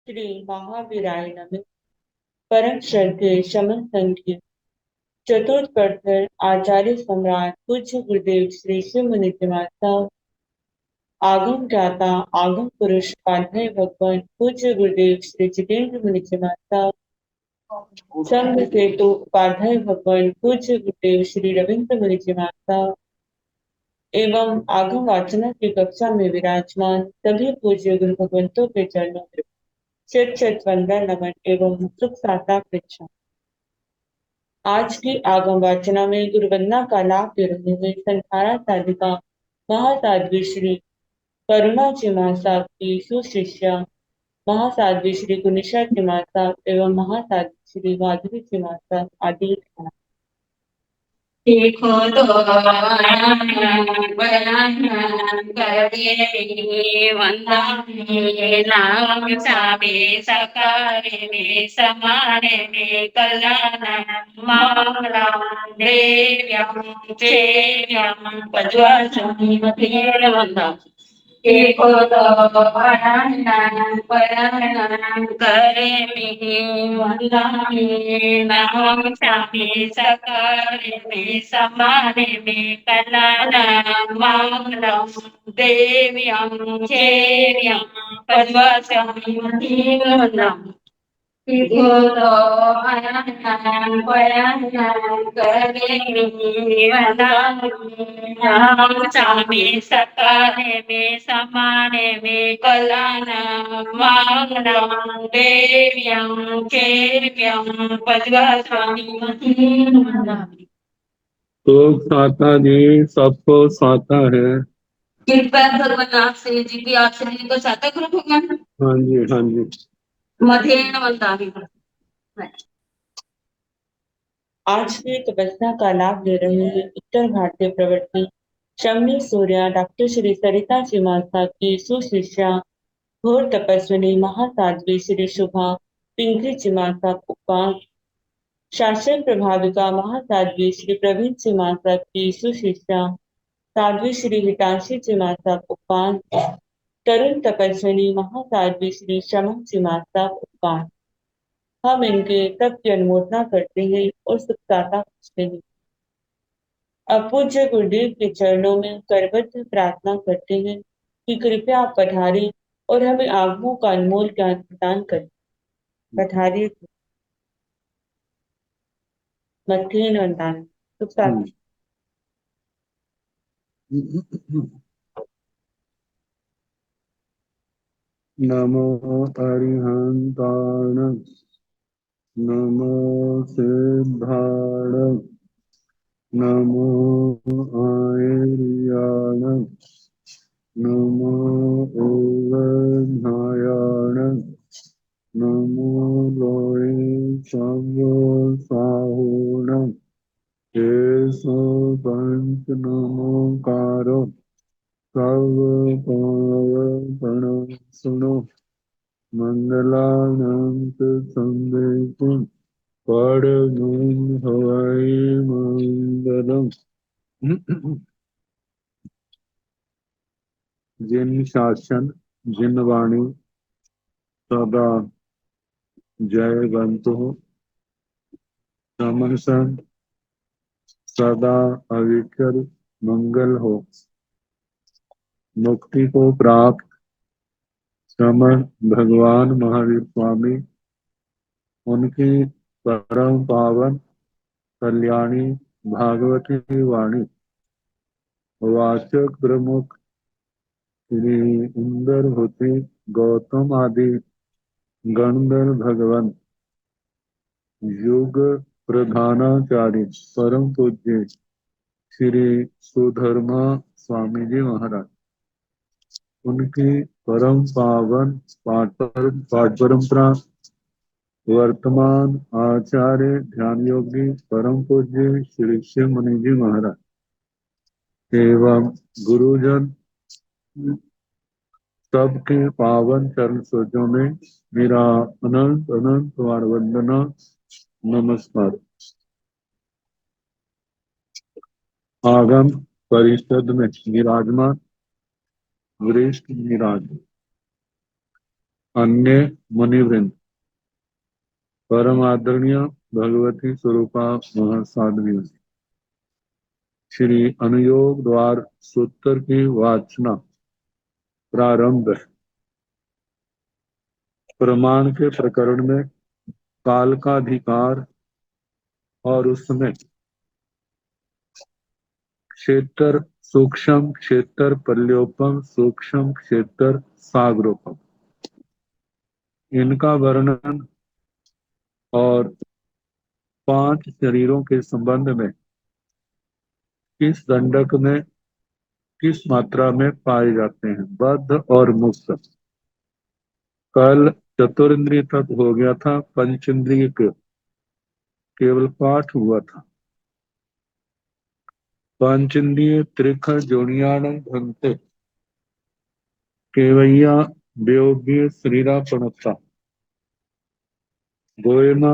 श्री महावीराय नमः। परम श्रद्धेय शमन संघ के चतुर्थ प्रखर आचार्य सम्राट पूज्य गुरुदेव श्री शिव मुनि माता आगम ज्ञाता आगम पुरुष पाध्याय भगवान पूज्य गुरुदेव श्री जितेंद्र मुनि माता संघ सेतु उपाध्याय भगवान पूज्य गुरुदेव श्री रविंद्र मुनि माता एवं आगम वाचना की कक्षा में विराजमान सभी पूज्य गुरु भगवंतों के चरणों में चित चित वंदन नमन एवं मुक्तुक साता पृच्छा। आज की आगम वाचना में गुरु वंदना का लाभ ले रहे हैं संधारा साधिका महासाध्वी श्री करुणा जी महासाब की सुशिष्या महासाध्वी श्री गुनिशा जी महासाब एवं महासाध्वी श्री माधुरी जी महासाब आदि हैं। देखो तो बयान करे वंदे नाम सामे सकारे में समारे में कल्याण मंगलम देव्यम चेव्यम पज्वासमी मतीर वंदम एको तो परायण करे वंदामी नाम सामी सकारे में समारे में कलान मंगलम देव्यम चेर्यम पद्वसमी वंदम स्वामी सकारे में समाने में कलान मंगलम देव्यम चेव्यम पद्वस्वामी। तो साता जी सबको साता है। कृपया भगवान से जी की आश्रय को साता करो भगवान। हाँ जी हाँ जी। मधेन वंदामी। आज की तपस्या का लाभ ले रहे हैं उत्तर भारतीय प्रवर्ती शमनी सूर्या डॉक्टर श्री सरिता जी माता की सुशिष्या घोर तपस्विनी महासाध्वी श्री शुभा पिंकी जी माता उपास शासन प्रभाविका महासाध्वी श्री प्रवीण जी माता की सुशिष्या साध्वी श्री हितांशी जी माता उपास तरुण तपस्विनी महासाध्वी श्री शमा जी माता उपास। हम इनके तप की अनुमोदना करते हैं और सुखदाता पूछते हैं। अपूज्य गुरुदेव के चरणों में करबद्ध प्रार्थना करते हैं कि कृपया आप पधारें और हमें आगमों का अनमोल ज्ञान प्रदान करें। पधारिए मध्य वंदना सुखदाता। नमो अरिहंताण नमो सिद्धाण नमो आयर्याण नमो ओवधायाण नमो लोये साहूण केशो पंच नमोकारो सर्व पावपण सुनो मंगलानंत संदेशु पढ़ हवाई मंगलम। जिन शासन जिन वाणी सदा जयवंत हो समन सन सदा अविचल मंगल हो मुक्ति को प्राप्त समन भगवान महावीर स्वामी उनकी परम पावन कल्याणी भागवती वाणी वाचक प्रमुख श्री इंदर होते गौतम आदि गणधर भगवान युग प्रधानाचार्य परम पूज्य श्री सुधर्मा स्वामी जी महाराज उनकी परम पावन पाठ परंपरा वर्तमान आचार्य ध्यान योगी परम पूज्य श्री शिव मुनि जी महाराज एवं गुरुजन सबके पावन चरण सोजों में मेरा अनंत अनंत बार वंदना नमस्कार। आगम परिषद में विराजमान वरिष्ठ मिराज अन्य मुनिवृंद, परम आदरणीय भगवती स्वरूपा महासाध्वी, श्री अनुयोग द्वार सूत्र की वाचना प्रारंभ है। प्रमाण के प्रकरण में काल का अधिकार और उसमें क्षेत्र सूक्ष्म, क्षेत्र पर्योपम, सूक्ष्म क्षेत्र सागरोपम, इनका वर्णन और 5 शरीरों के संबंध में किस दंडक में किस मात्रा में पाए जाते हैं, बद्ध और मुक्त। कल चतुरिंद्रिय तक हो गया था, पंचेंद्रिय केवल पाठ हुआ था। पंचेंद्रिय त्रिख जोनियान भंते केवैया बेयोग्य श्रीरा पणता गोयमा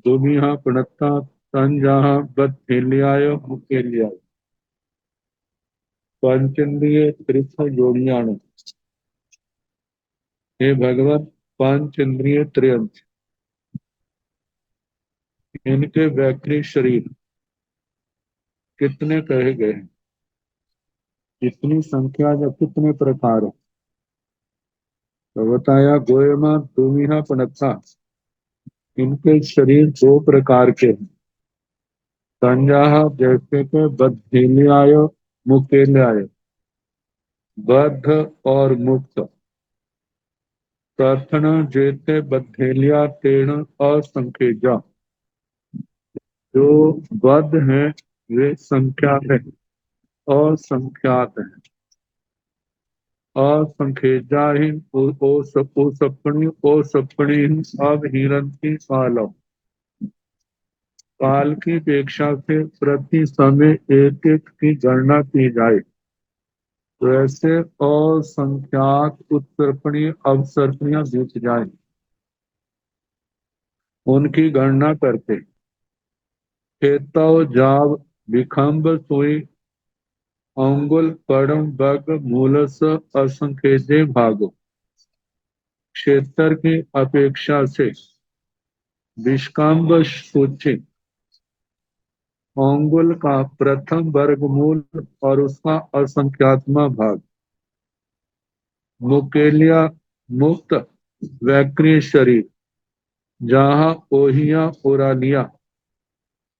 दुमिहा पणता संजहा बत्थेल्याय मुकेल्याय। पंचेंद्रिय त्रिख जोनियान, हे भगवत पंचेंद्रिय त्रयंश, इनके वैक्री शरीर कितने कहे गए हैं, कितनी संख्या या कितने प्रकार है? तो बताया गोयमा दुमिहा पणता, इनके शरीर 2 प्रकार के हैं। संजाह जैसे के बद्धेल्याय मुकेल्याय, बद्ध और मुक्त। कथन जेते बद्धेलिया तेण असंख्यजा, जो बद्ध हैं वे संख्या है, असंख्यात है। असंख्यजाहीन ओ सपणी अब हिरन की कालो, काल की अपेक्षा से प्रति समय एक एक की गणना की जाए तो ऐसे असंख्यात उत्सर्पणी अवसर्पणियां बीत जाए, उनकी गणना करके खेतव जाव विखंब सुई अंगुल परम बग मूलस असंख्यजे भागो, क्षेत्र की अपेक्षा से विष्काम्ब सूची अंगुल का प्रथम वर्गमूल और उसका असंख्यात्मा भाग। मुकेलिया मुक्त वैक्रिय शरीर, जहाँ ओहिया ओरालिया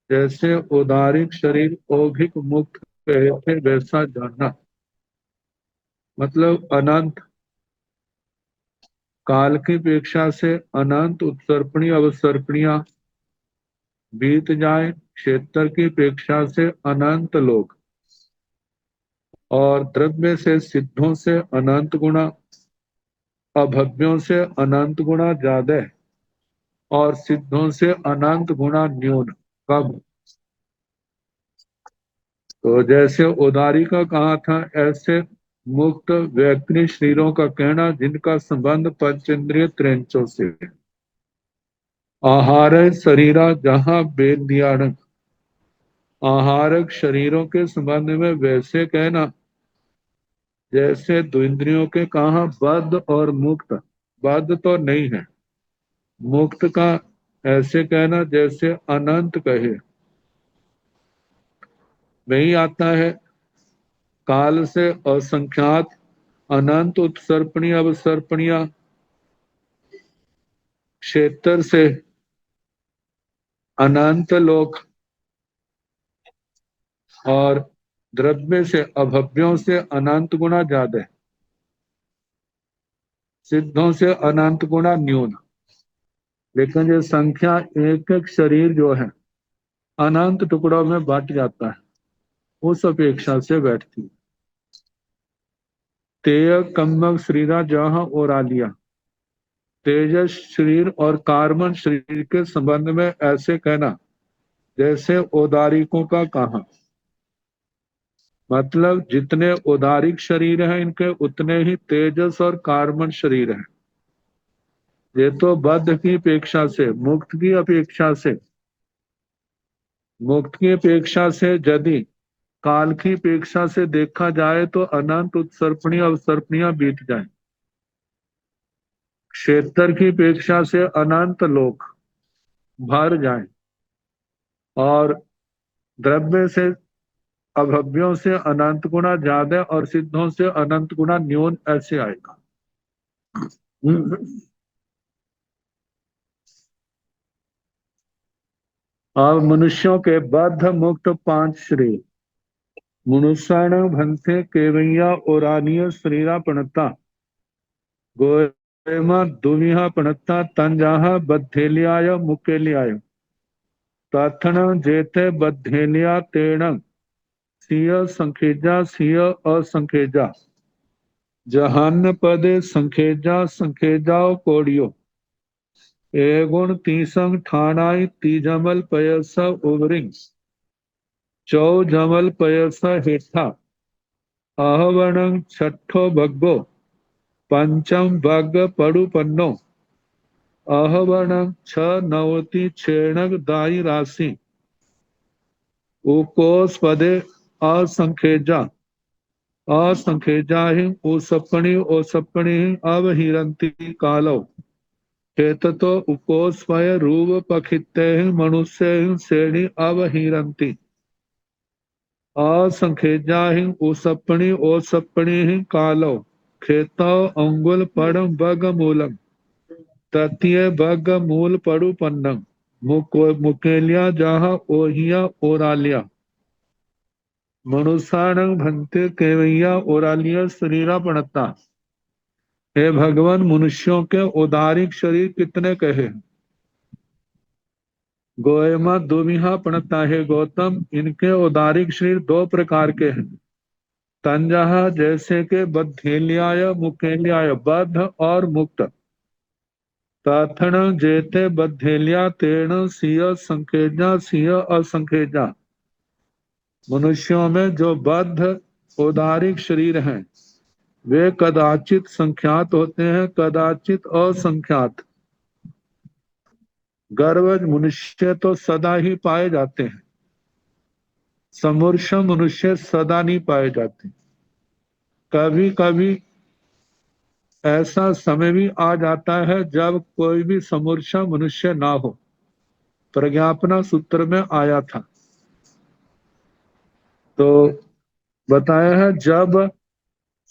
जैसे उदारिक शरीर औघिक मुक्त कहे थे वैसा जानना, मतलब अनंत काल की अपेक्षा से अनंत उत्सर्पणी अवसर्पणियां बीत जाए, क्षेत्र की अपेक्षा से अनंत लोग, और द्रव्य से सिद्धों से अनंत गुणा, अभव्यों से अनंत गुणा ज्यादा, और सिद्धों से अनंत गुणा न्यून। कब? तो जैसे उदारी का कहा था, ऐसे मुक्त व्यक्ति शरीरों का कहना जिनका संबंध पंचेंद्रिय त्रयंचों से। आहार शरीरा जहां वेद्यानक, आहारक शरीरों के संबंध में वैसे कहना जैसे द्विंद्रियों के कहा बद्ध और मुक्त। बद्ध तो नहीं है, मुक्त का ऐसे कहना जैसे अनंत कहे। वही आता है काल से असंख्यात अनंत उत्सर्पणी अवसर्पणिया, क्षेत्र से अनंत लोक, और द्रव्य से अभव्यों से अनंत गुणा ज्यादा, सिद्धों से अनंत गुणा न्यून। लेकिन ये संख्या एक एक शरीर जो है अनंत टुकड़ों में बट जाता है, उस अपेक्षा से बैठती है। तेय कम्मक शरीरा जहां और आलिया, तेजस शरीर और कार्बन शरीर के संबंध में ऐसे कहना जैसे औदारिकों का कहा, मतलब जितने औदारिक शरीर हैं इनके उतने ही तेजस और कार्बन शरीर हैं। ये तो बद्ध की अपेक्षा से, मुक्त की अपेक्षा से, मुक्त की अपेक्षा से यदि काल की अपेक्षा से देखा जाए तो अनंत उत्सर्पणी अवसर्पणियां बीत जाए। क्षेत्र की अपेक्षा से अनंत लोक भर जाएं और द्रव्य से अभव्यों से अनंत गुना ज्यादा और सिद्धों से अनंत गुना न्यून ऐसे आएगा। अब मनुष्यों के बद्ध मुक्त 5 शरीर मनुष्याण भंते केवैया ओरानिय शरीरा पणता गोयमा दुविहा पणता तंजाहा बद्धेलियाय मुकेलियाय तथन जेते बद्धेलिया तेण सिय संखेजा सिय असंखेजा जहान्न पदे संखेजा संखेजाओ कोड़ियो एगुण तीसंग ठाणाई तीजमल पयस उवरिंग चौ जमल पयस हेठा आहवणं छठो भग्गो पंचम भग पड़ु पन्नो आहवणं छ नवति छेणग दाई राशि उकोस पदे असंखेजा असंखेजा ही ओसपणी अवहिरंती कालो हेततो उपोस्मय रूप पखिते मनुष्य श्रेणी अवहिरंती असंखेजा ही ओसपणी कालो खेतो अंगुल पड़म बग मूलम तृतीय बग मूल पड़ु पन्नम मुकेलिया जहा ओहिया ओरालिया मनुष्याणं भंते केवैया ओरालिया शरीरा पणता। हे भगवान मनुष्यों के उदारिक शरीर कितने कहे गोयमा दुमिहा पणता है गौतम इनके उदारिक शरीर 2 प्रकार के हैं। तंजहा जैसे के बद्धेलियाय मुकेलियाय बद्ध और मुक्त तथण जेते बद्धेलिया तेण सिय संकेजा सिय असंकेजा मनुष्यों में जो बद्ध उदारिक शरीर हैं वे कदाचित संख्यात होते हैं कदाचित असंख्यात। गर्वज मनुष्य तो सदा ही पाए जाते हैं समूर्ष मनुष्य सदा नहीं पाए जाते। कभी कभी ऐसा समय भी आ जाता है जब कोई भी समूर्छ मनुष्य ना हो। प्रज्ञापना सूत्र में आया था तो बताया है जब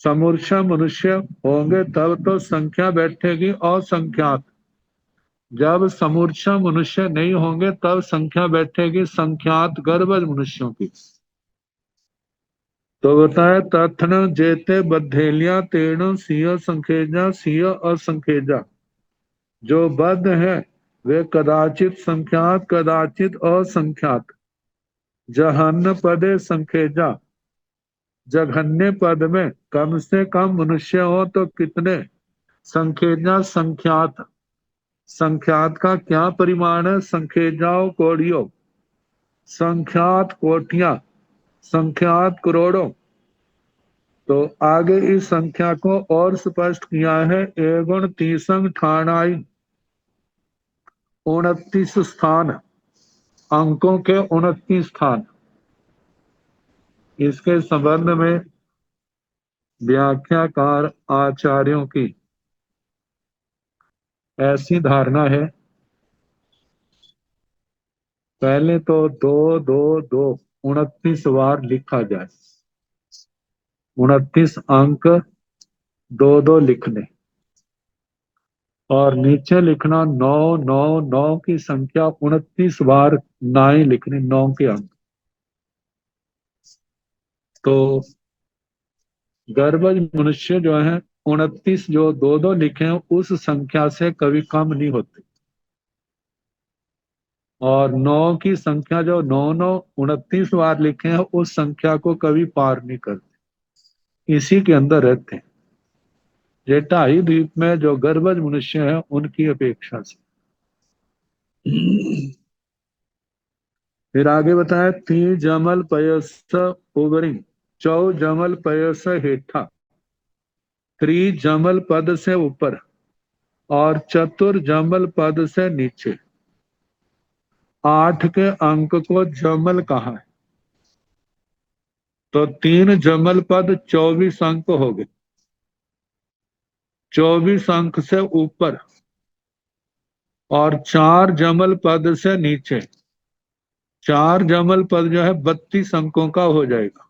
समूर्छ मनुष्य होंगे तब तो संख्या बैठेगी असंख्यात जब समूर्छ मनुष्य नहीं होंगे तब संख्या बैठेगी संख्यात गर्भज मनुष्यों की। तो बताया तथन जेते बद्धेलिया तेण सिय संखेजा सिय असंखेजा जो बद्ध है वे कदाचित संख्यात कदाचित असंख्यात। जहन्न पदे संखेजा जघन्य पद में कम से कम मनुष्य हो तो कितने संखेजा संख्यात संख्यात का क्या परिमाण है संखेजाओ कोड़ियों संख्यात कोटियां संख्यात करोड़ों। तो आगे इस संख्या को और स्पष्ट किया है एगुण तीसंग ठाणाई 29 स्थान अंकों के 29 स्थान। इसके संबंध में व्याख्याकार आचार्यों की ऐसी धारणा है पहले तो 2 2 2 29 बार लिखा जाए 29 अंक 2 2 लिखने और नीचे लिखना 9 9 9 की संख्या 29 बार नाई लिखनी 9 के अंक। तो गर्भज मनुष्य जो है 29 जो 2 2 लिखे हैं उस संख्या से कभी कम नहीं होते और 9 की संख्या जो 9 9 29 बार लिखे हैं उस संख्या को कभी पार नहीं करते इसी के अंदर रहते हैं। ये 2.5 द्वीप में जो गर्भज मनुष्य है उनकी अपेक्षा से। फिर आगे बताया ती जमल पयस उबरी चौ जमल पयस हेठा त्रि जमल पद से ऊपर और चतुर जमल पद से नीचे। 8 के अंक को जमल कहा है तो 3 जमल पद 24 अंक हो गए 24 अंक से ऊपर और 4 जमल पद से नीचे। 4 जमल पद जो है 32 अंकों का हो जाएगा।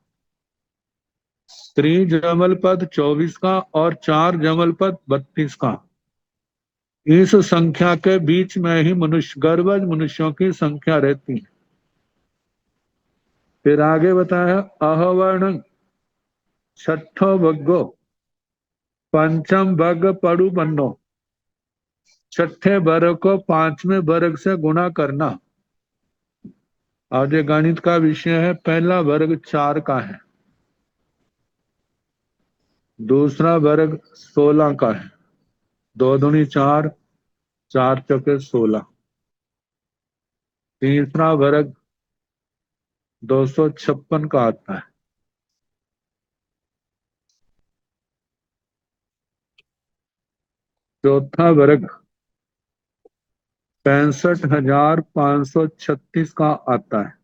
त्रिजमल पद 24 का और 4 जमल पद 32 का। इस संख्या के बीच में ही मनुष्य गर्भज मनुष्यों की संख्या रहती है। फिर आगे बताया अहवर्ण छठो भग्गो पंचम भग पड़ु बन्नो। छठे वर्ग को 5वें वर्ग से गुणा करना। और ये गणित का विषय है। पहला वर्ग 4 का है, दूसरा वर्ग 16 का है। 2 दूनी 4, 4 चौके 16। तीसरा वर्ग 256 का आता है। चौथा वर्ग 65,536 का आता है।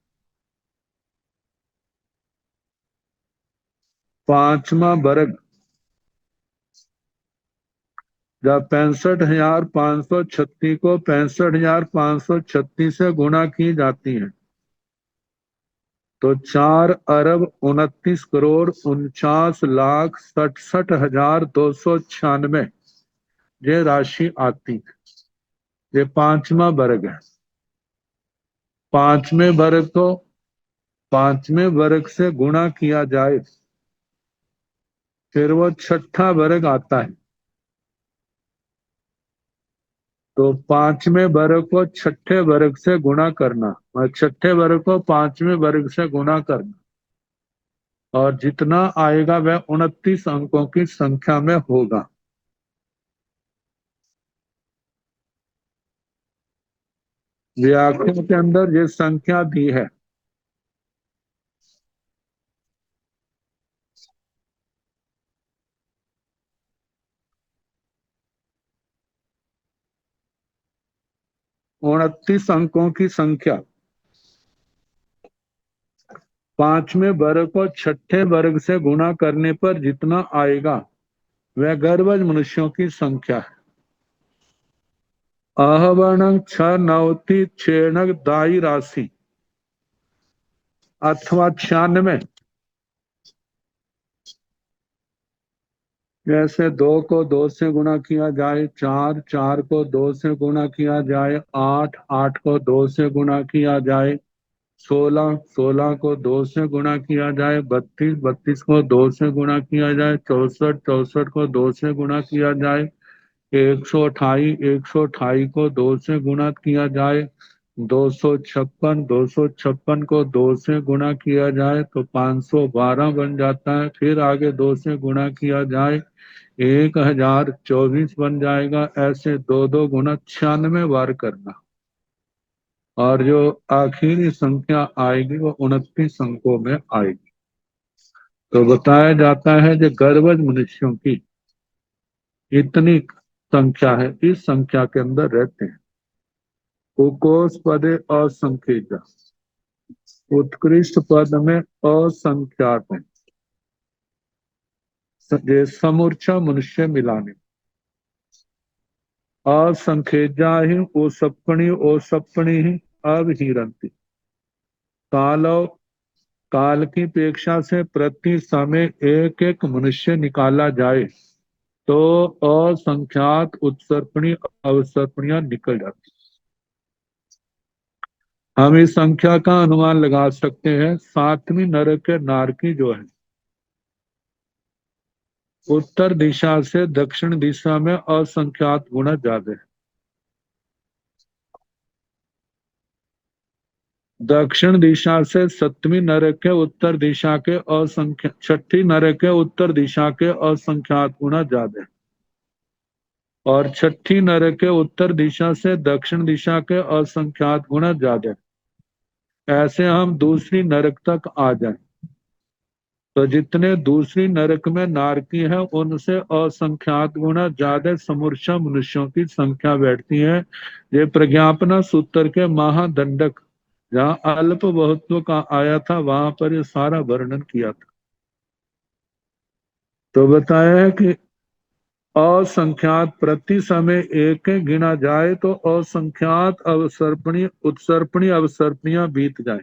पांचवा वर्ग जब 65,536 को 65,536 से गुणा की जाती है तो 4,49,49,67,296 ये राशि आती है। ये पांचवा वर्ग है। पांचवें वर्ग को 5वें वर्ग से गुणा किया जाए फिर वो छठा वर्ग आता है। तो 5वें वर्ग को छठे वर्ग से गुणा करना और छठे वर्ग को 5वें वर्ग से गुणा करना और जितना आएगा वह 29 अंकों की संख्या में होगा। व्याख्या के अंदर ये संख्या दी है। उनतीस अंकों की संख्या 5वें वर्ग को छठे वर्ग से गुणा करने पर जितना आएगा वह गर्भज मनुष्यों की संख्या है। आहवर्ण 6 नवति छेणक दाई राशि अथवा 96। जैसे 2 को 2 से गुणा किया जाए, 4, 4 को 2 से गुणा किया जाए, 8, 8 को 2 से गुणा किया जाए, 16, 16 को 2 से गुणा किया जाए, 32, 32 को 2 से गुणा किया जाए, 64, 64 को 2 से गुणा किया जाए, 128, 128 को 2 से गुणा किया जाए, 256, 256 को 2 से गुणा किया जाए तो 512 बन जाता है। फिर आगे 2 से गुणा किया जाए 1024 बन जाएगा। ऐसे 2 गुना 96 बार करना और जो आखिरी संख्या आएगी वो 29 अंकों में आएगी। तो बताया जाता है जो गर्भज मनुष्यों की इतनी संख्या है, इस संख्या के अंदर रहते हैं। कुकोस पदे असंख्येजा, उत्कृष्ट पद में असंख्यात है। ये समूर्छा मनुष्य मिलाने असंख्येजा ही ओसपणी ही अवहिरंती। कालो काल की अपेक्षा से प्रति समय एक एक मनुष्य निकाला जाए तो असंख्यात उत्सर्पणी अवसर्पणियां निकल जाती। हम इस संख्या का अनुमान लगा सकते हैं। 7वीं नरक के नारकी जो है उत्तर दिशा से दक्षिण दिशा में असंख्यात गुना ज्यादा है। दक्षिण दिशा से 7वीं नरक के उत्तर दिशा के असंख्य 6ठी नरक के उत्तर दिशा के असंख्यात गुना ज्यादा है और 6ठी नरक के उत्तर दिशा से दक्षिण दिशा के असंख्यात गुना ज्यादा है। ऐसे हम दूसरी नरक तक आ जाएं तो जितने दूसरी नरक में नारकी है उनसे असंख्यात गुना ज्यादा समूर्छा मनुष्यों की संख्या बैठती है। ये प्रज्ञापना सूत्र के महादंडक जहाँ अल्प बहुत्व का आया था वहां पर ये सारा वर्णन किया था। तो बताया है कि असंख्यात प्रति समय एक गिना जाए तो असंख्यात अवसर्पणी उत्सर्पणी अवसर्पणियां बीत जाए।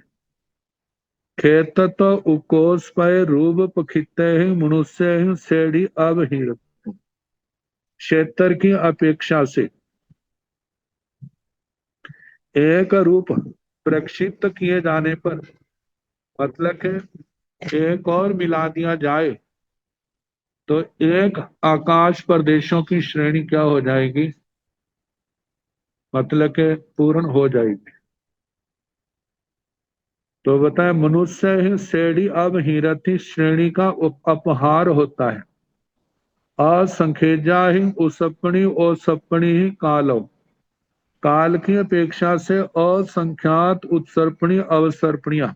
खेत तो उकोस पे रूप पखिते मनुष्य सेड़ी अवहीर क्षेत्र की अपेक्षा से एक रूप प्रक्षिप्त किए जाने पर, मतलब कि एक और मिला दिया जाए तो एक आकाश प्रदेशों की श्रेणी क्या हो जाएगी, मतलब कि पूर्ण हो जाएगी। तो बताए मनुष्य ही श्रेणी अब हीरथी श्रेणी का अपहार होता है। असंखेजा ही उसपणी ओसपणी ही कालो, काल की अपेक्षा से असंख्यात उत्सर्पणी अवसर्पणियां,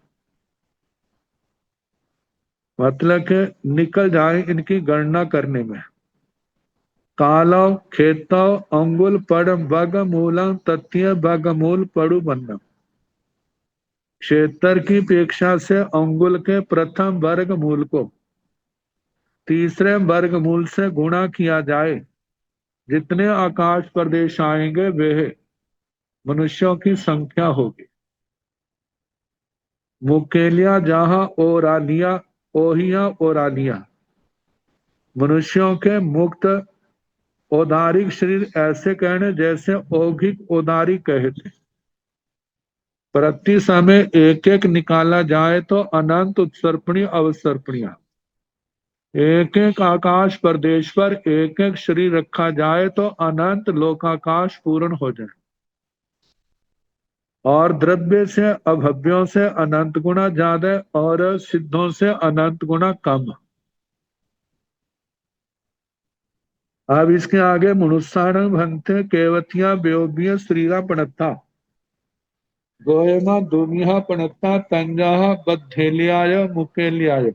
मतलब कि निकल जाए इनकी गणना करने में। कालो खेतो अंगुल पड़ बग मूलम तथ्य बग मूल पड़ु बन्नम, क्षेत्र की अपेक्षा से अंगुल के प्रथम वर्ग मूल को तीसरे वर्ग मूल से गुणा किया जाए, जितने आकाश प्रदेश आएंगे वे मनुष्यों की संख्या होगी। मुकेलिया जहां ओरालिया ओहिया ओरालिया, मनुष्यों के मुक्त औदारिक शरीर ऐसे कहने जैसे औगिक औदारिक कहे थे। प्रति समय एक एक निकाला जाए तो अनंत उत्सर्पणी अवसर्पणियां, एक एक आकाश प्रदेश पर एक एक शरीर रखा जाए तो अनंत लोकाकाश पूर्ण हो जाए। और द्रव्य से अभव्यों से अनंत गुना ज्यादा और सिद्धों से अनंत गुना कम। अब इसके आगे मनुष्याण भंते केवतिया बेओबिय श्रीरा पणत्ता गोयमा दुमिया पणत्ता तंजा बद्धेलियाय मुकेलियाय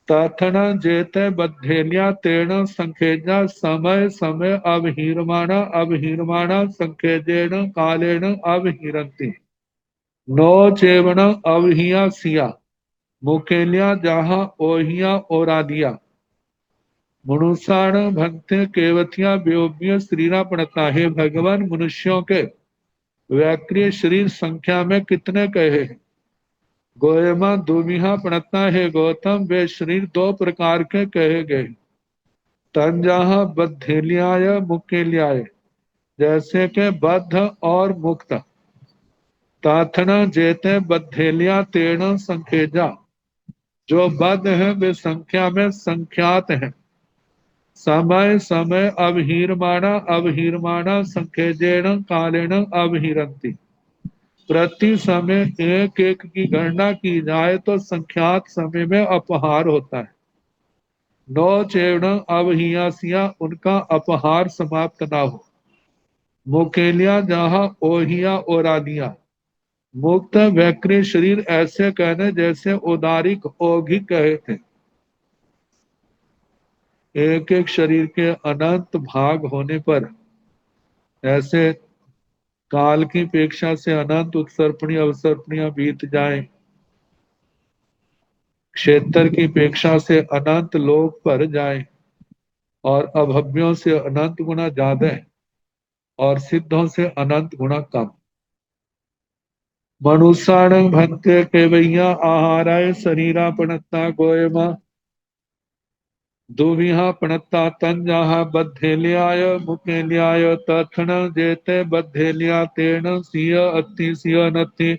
तथन जेते बद्धेलिया तेण संखेजा समय समय अवहीरमाणा संखेजेण कालेण अवहीरन्ति नो चेवण अवहिया सिया मुकेलिया जहां ओहिया ओरादिया मनुष्याण भक्ति केवतिया बेओबिय श्रीरा पड़ता है। भगवान मनुष्यों के व्याक्रिय शरीर संख्या में कितने कहे हैं? गोयमा दुमिहा पड़ता है गौतम, वे शरीर दो प्रकार के कहे गए। तंजाहा बद्धेलियाय मुकेलियाय, जैसे के बद्ध और मुक्त। ताथना जेते बद्धेलिया तेण संखेजा, जो बद्ध है वे संख्या में संख्यात है। समय समय अवहीरमाणा संखेजेण कालेण अवहीरन्ति, प्रति समय एक एक की गणना की जाए तो संख्यात समय में अपहार होता है। नौ चेवण अवहियासिया, उनका अपहार समाप्त ना हो। मुकेलिया जहां ओहिया ओरादिया, मुक्त वैक्री शरीर ऐसे कहने जैसे उदारिक ओघी कहे थे। एक एक शरीर के अनंत भाग होने पर ऐसे काल की अपेक्षा से अनंत उत्सर्पणी अवसर्पणियां बीत जाए, क्षेत्र की अपेक्षा से अनंत लोक पर जाए और अभव्यों से अनंत गुना ज्यादा और सिद्धों से अनंत गुना कम। मनुष्याण भक्ते केवैया आहाराय शरीरा पणत्ता गोयमा दुविहा पणत्ता तंजाहा बद्धेलियाय मुकेलियाय तथन जेते बद्धेलिया तेण सिय नथि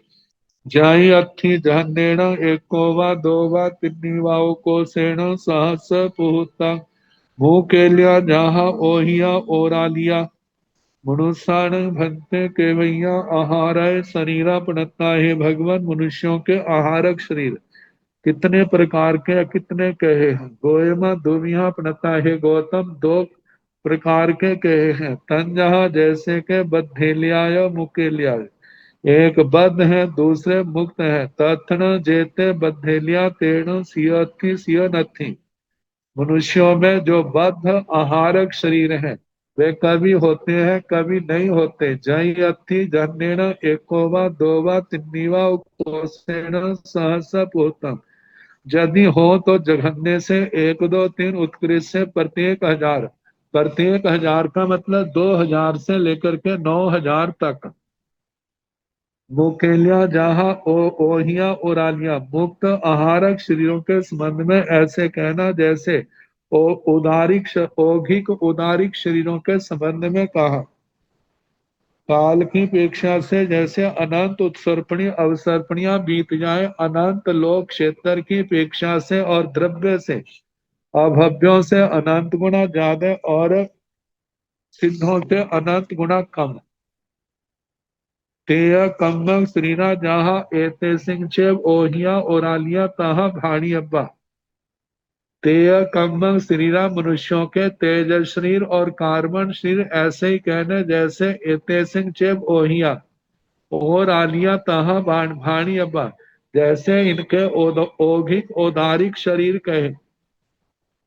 जाई अथी जहन्नेण एको वा दो वा तिन्नी वाओ को सेण सहस पुहुता मुकेलिया जहां ओहिया ओरालिया मनुष्याण भक्ते केवैया आहाराय शरीरा पणत्ता है। भगवान मनुष्यों के आहारक शरीर कितने प्रकार के कितने कहे हैं? गोयमा दुमिया पणता है गौतम, दो प्रकार के कहे हैं। तंजहा जैसे के बद्धेलियाय मुकेलियाय, एक बद्ध है दूसरे मुक्त है। तथन जेते बद्धेलिया तेण सियथी सिय नथी, मनुष्यों में जो बद्ध आहारक शरीर है वे कभी होते हैं कभी नहीं होते। जय अथी जन्नेण एकोवा दोवा तिन्नीवा कोसेण सहस पोतम, यदि हो तो जघन्य से 1 2 3 उत्कृष्ट से प्रत्येक हजार का मतलब 2000 से लेकर के 9000 तक। मुकेलिया जहाँ ओहिया ओरालिया मुक्त आहारक शरीरों के संबंध में ऐसे कहना जैसे औघिक उदारिक शरीरों के संबंध में कहा। काल की अपेक्षा से जैसे अनंत उत्सर्पणी अवसर्पणियां बीत जाए, अनंत लोक क्षेत्र की अपेक्षा से और द्रव्य से अभव्यों से अनंत गुना ज्यादा और सिद्धों से अनंत गुना कम। तेय कम्मं श्रीना जहाँ एते सिंह चेव ओहिया ओरालिया तहा भाणी अब्बा। तेय कम्मं शरीरा मनुष्यों के तेज शरीर और कार्बन शरीर ऐसे ही कहने जैसे एते सिंह चेव ओहिया और आलिया तहा भाणी अब्बा, जैसे इनके औगिक औदारिक शरीर कहे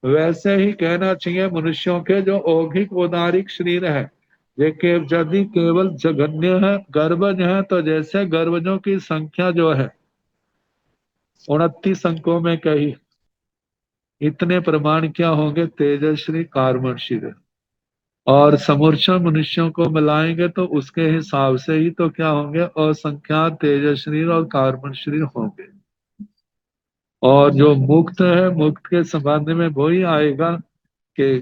वैसे ही कहना चाहिए मनुष्यों के जो औगिक औदारिक शरीर है। ये यदि केवल जघन्य है गर्भज है तो जैसे गर्भजों की संख्या जो है 29 अंकों में कही, इतने प्रमाण क्या होंगे तेजश्री कार्बनश्री। और समूर्छा मनुष्यों को मिलाएंगे तो उसके हिसाब से ही तो क्या होंगे असंख्यात तेजश्री और कार्बन शरीर होंगे। और जो मुक्त है मुक्त के संबंध में वही आएगा कि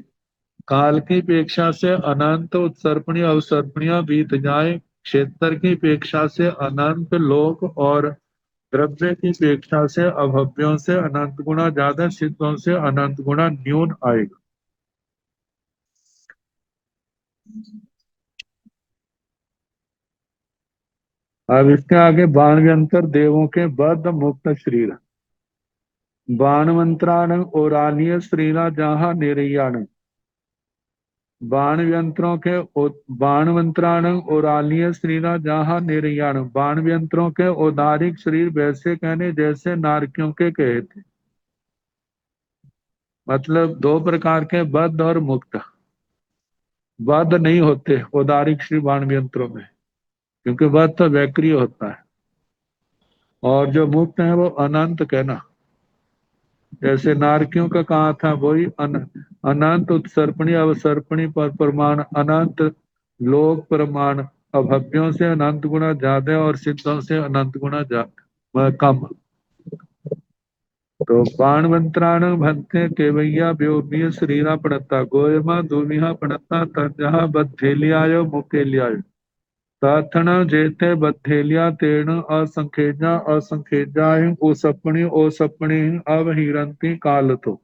काल की अपेक्षा से अनंत उत्सर्पणी अवसर्पणियां बीत जाए, क्षेत्र की अपेक्षा से अनंत लोक और द्रव्य की अपेक्षा से अभव्यों से अनंत गुना ज्यादा, सिद्धों से अनंत गुना न्यून आएगा। अब इसके आगे बाणव्यंतर देवों के बद्ध मुक्त शरीर। बाणवंत्राण ओरालीय श्रीला जहाँ निर्याण। बाणव्यंत्रों के बाणवंत्राण ओरालीय श्रीला जहाँ निर्याण। बाणव्यंत्रों के औदारिक शरीर वैसे कहने जैसे नारकियों के कहे थे। मतलब 2 प्रकार के बद्ध और मुक्त। बद्ध नहीं होते औदारिक श्री बाणव्यंत्रों में, क्योंकि बद्ध तो वैक्रिय होता है। और जो मुक्त है वो अनंत कहना, जैसे नारकियों का कहा था वही अनंत उत्सर्पणी अवसर्पणी पर प्रमाण, अनंत लोक प्रमाण, अभव्यों से अनंत गुना ज्यादा और सिद्धों से अनंत गुना कम। तो बाणवंत्राण भंते केवैया व्योमीय शरीरा पड़ता गोयमा दूमिहा पड़ता तजहा बद्धेलियायो मुकेलियायो। ताथण जेते बद्धेलिया तेण असंखेजा असंखेजा ओसपणी ओसपणी अवहिरंती काल तो।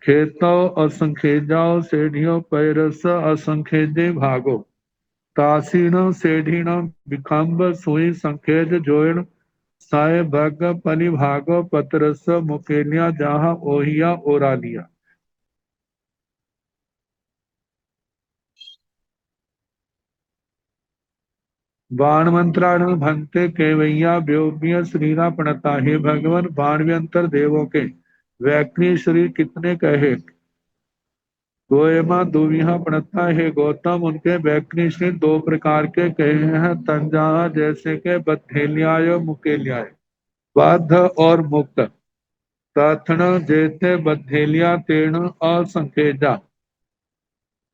खेतो असंखेजाओ सेढ़ियों पैरस असंखेजे भागो। तासीण सेढ़ीण विखंब सुई संखेज जोड़ साय भग पनि भागो पतरस मुकेलिया जहा ओहिया ओरालिया। बाण मंत्राण भंते केवैया व्योम्य श्रीरा प्रणता। हे भगवान बाणव्यंतर देवों के वैक्री श्री कितने कहे। गोयमा दुविहा प्रणता। हे गौतम उनके वैक्री श्री 2 प्रकार के कहे हैं तंजा जैसे के बद्धेलियाय मुकेलियाय। बद्ध और मुक्त। तथण जेते बद्धेलिया तेण असंखेजा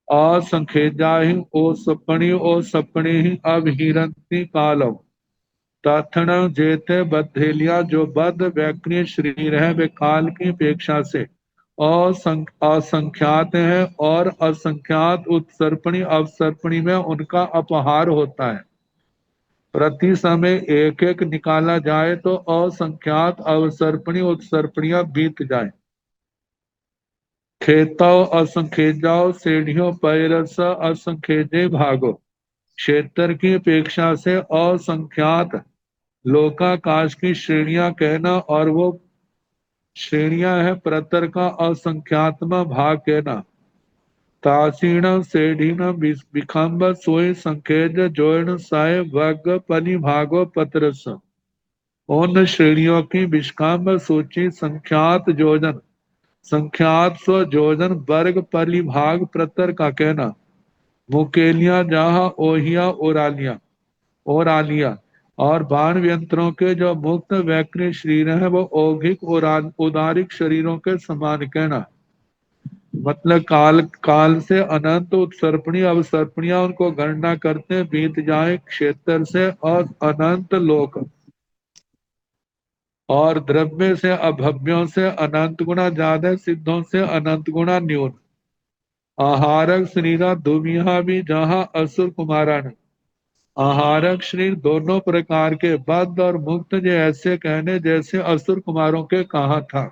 असंखेजा ही ओ सपणी ही अवहिरंती कालम। तथण जेते बद्धेलिया जो बद्ध वैक्रिय शरीर है वे काल की अपेक्षा से असंख्यात है और असंख्यात उत्सर्पणी अवसर्पणी में उनका अपहार होता है। प्रति समय एक एक निकाला जाए तो असंख्यात अवसर्पणी उत्सर्पणियां बीत जाए। खेतो असंखेजाओ सेढ़ियों पैरस असंखेजे भागो। क्षेत्र की अपेक्षा से असंख्यात लोकाकाश की श्रेणियां कहना और वो श्रेणियां है प्रतर का असंख्यात्म भाग कहना। तासीण सेढ़ीण विखंब सोई संखेज जोड़ साय वग पनि भागो पत्रस। उन श्रेणियों की विष्काम्ब सूची संख्यात योजन संख्यात स्व योजन वर्ग परिभाग प्रतर का कहना। मुकेलिया जहाँ ओहिया ओरालिया और बाण व्यंत्रों के जो मुक्त वैक्री शरीर है वो औगिक और उदारिक शरीरों के समान कहना। मतलब काल काल से अनंत उत्सर्पणी अवसर्पणियां उनको गणना करते बीत जाए क्षेत्र से और अनंत लोक, और द्रव्य से अभव्यों से अनंत गुना ज्यादा, सिद्धों से अनंत गुना न्यून। आहारक शरीरा दुमिया भी जहाँ असुर कुमारण। आहारक शरीर दोनों प्रकार के बद्ध और मुक्त जो ऐसे कहने जैसे असुर कुमारों के कहा था।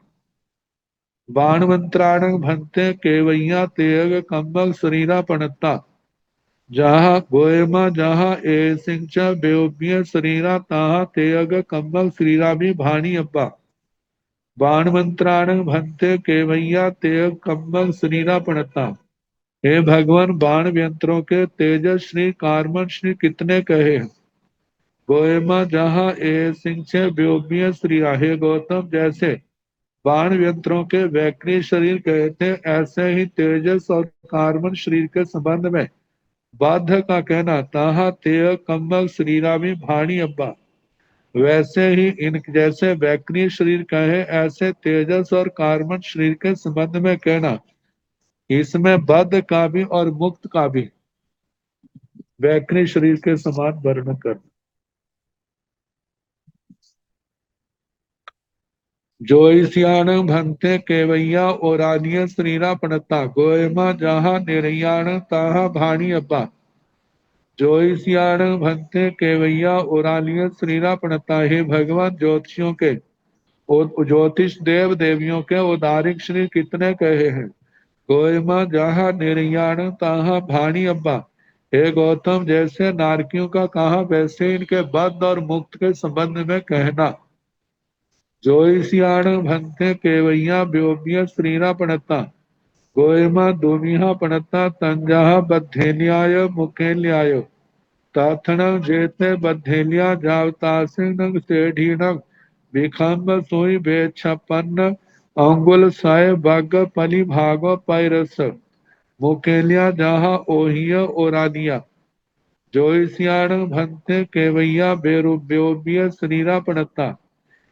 बाण मंत्राण भंते केवैया तेग कम्बल शरीरा पणता, जहाँ गोयमा जहाँ ए सिंच बेउबिय शरीरा तहाँ तेग कम्बल शरीरा भी भाणी अब्बा। बाण मंत्राण भंते केवैया तेग कम्बल शरीरा पणता। हे भगवान बाण व्यंत्रों के तेजस श्री कार्मन श्री कितने कहे हैं। गोयमा जहाँ ए सिंह व्योमीय श्री, हे गौतम जैसे बाण यंत्रों के वैक्री शरीर कहे थे ऐसे ही तेजस और कार्बन शरीर के संबंध में बाध्य का कहना ताहा तेय कम्बल शरीरा भी भाणी अब्बा। वैसे ही इन जैसे वैक्री शरीर कहे ऐसे तेजस और कार्बन शरीर के संबंध में कहना। इसमें बद्ध का भी और मुक्त का भी वैक्री शरीर के समान वर्णन कर। जोईसियाण भंते केवैया ओरानिय श्रीरा पणता, गोयमा जहा निरयाण ताहा भाणी अब्बा। जोईसियाण भंते केवैया ओरानिय श्रीरा पणता, हे भगवान ज्योतिषियों के और ज्योतिष देव देवियों के उदारिक श्री कितने कहे हैं। गोयमा जहा निर्याण ताहा भाणी अब्बा। हे गौतम जैसे नारकियों का कहा वैसे इनके बद्ध और मुक्त के संबंध में कहना। जोईसियाण भंते केवैया व्योमिय श्रीरा पणता, गोयमा दूमिहा पणता तंजाहा बद्धेन्याय मुकेन्याय। ताथण जेते बद्धेलिया जावतासिन सेढ़ीण विखम्ब सोई बेछपन्न अंगुल साय बग पली भागो पैरस। मुकेलिया जहा ओहिय ओरानिया। जोईसियाण भंते केवैया बेरुब्योबिय शरीरा पणता,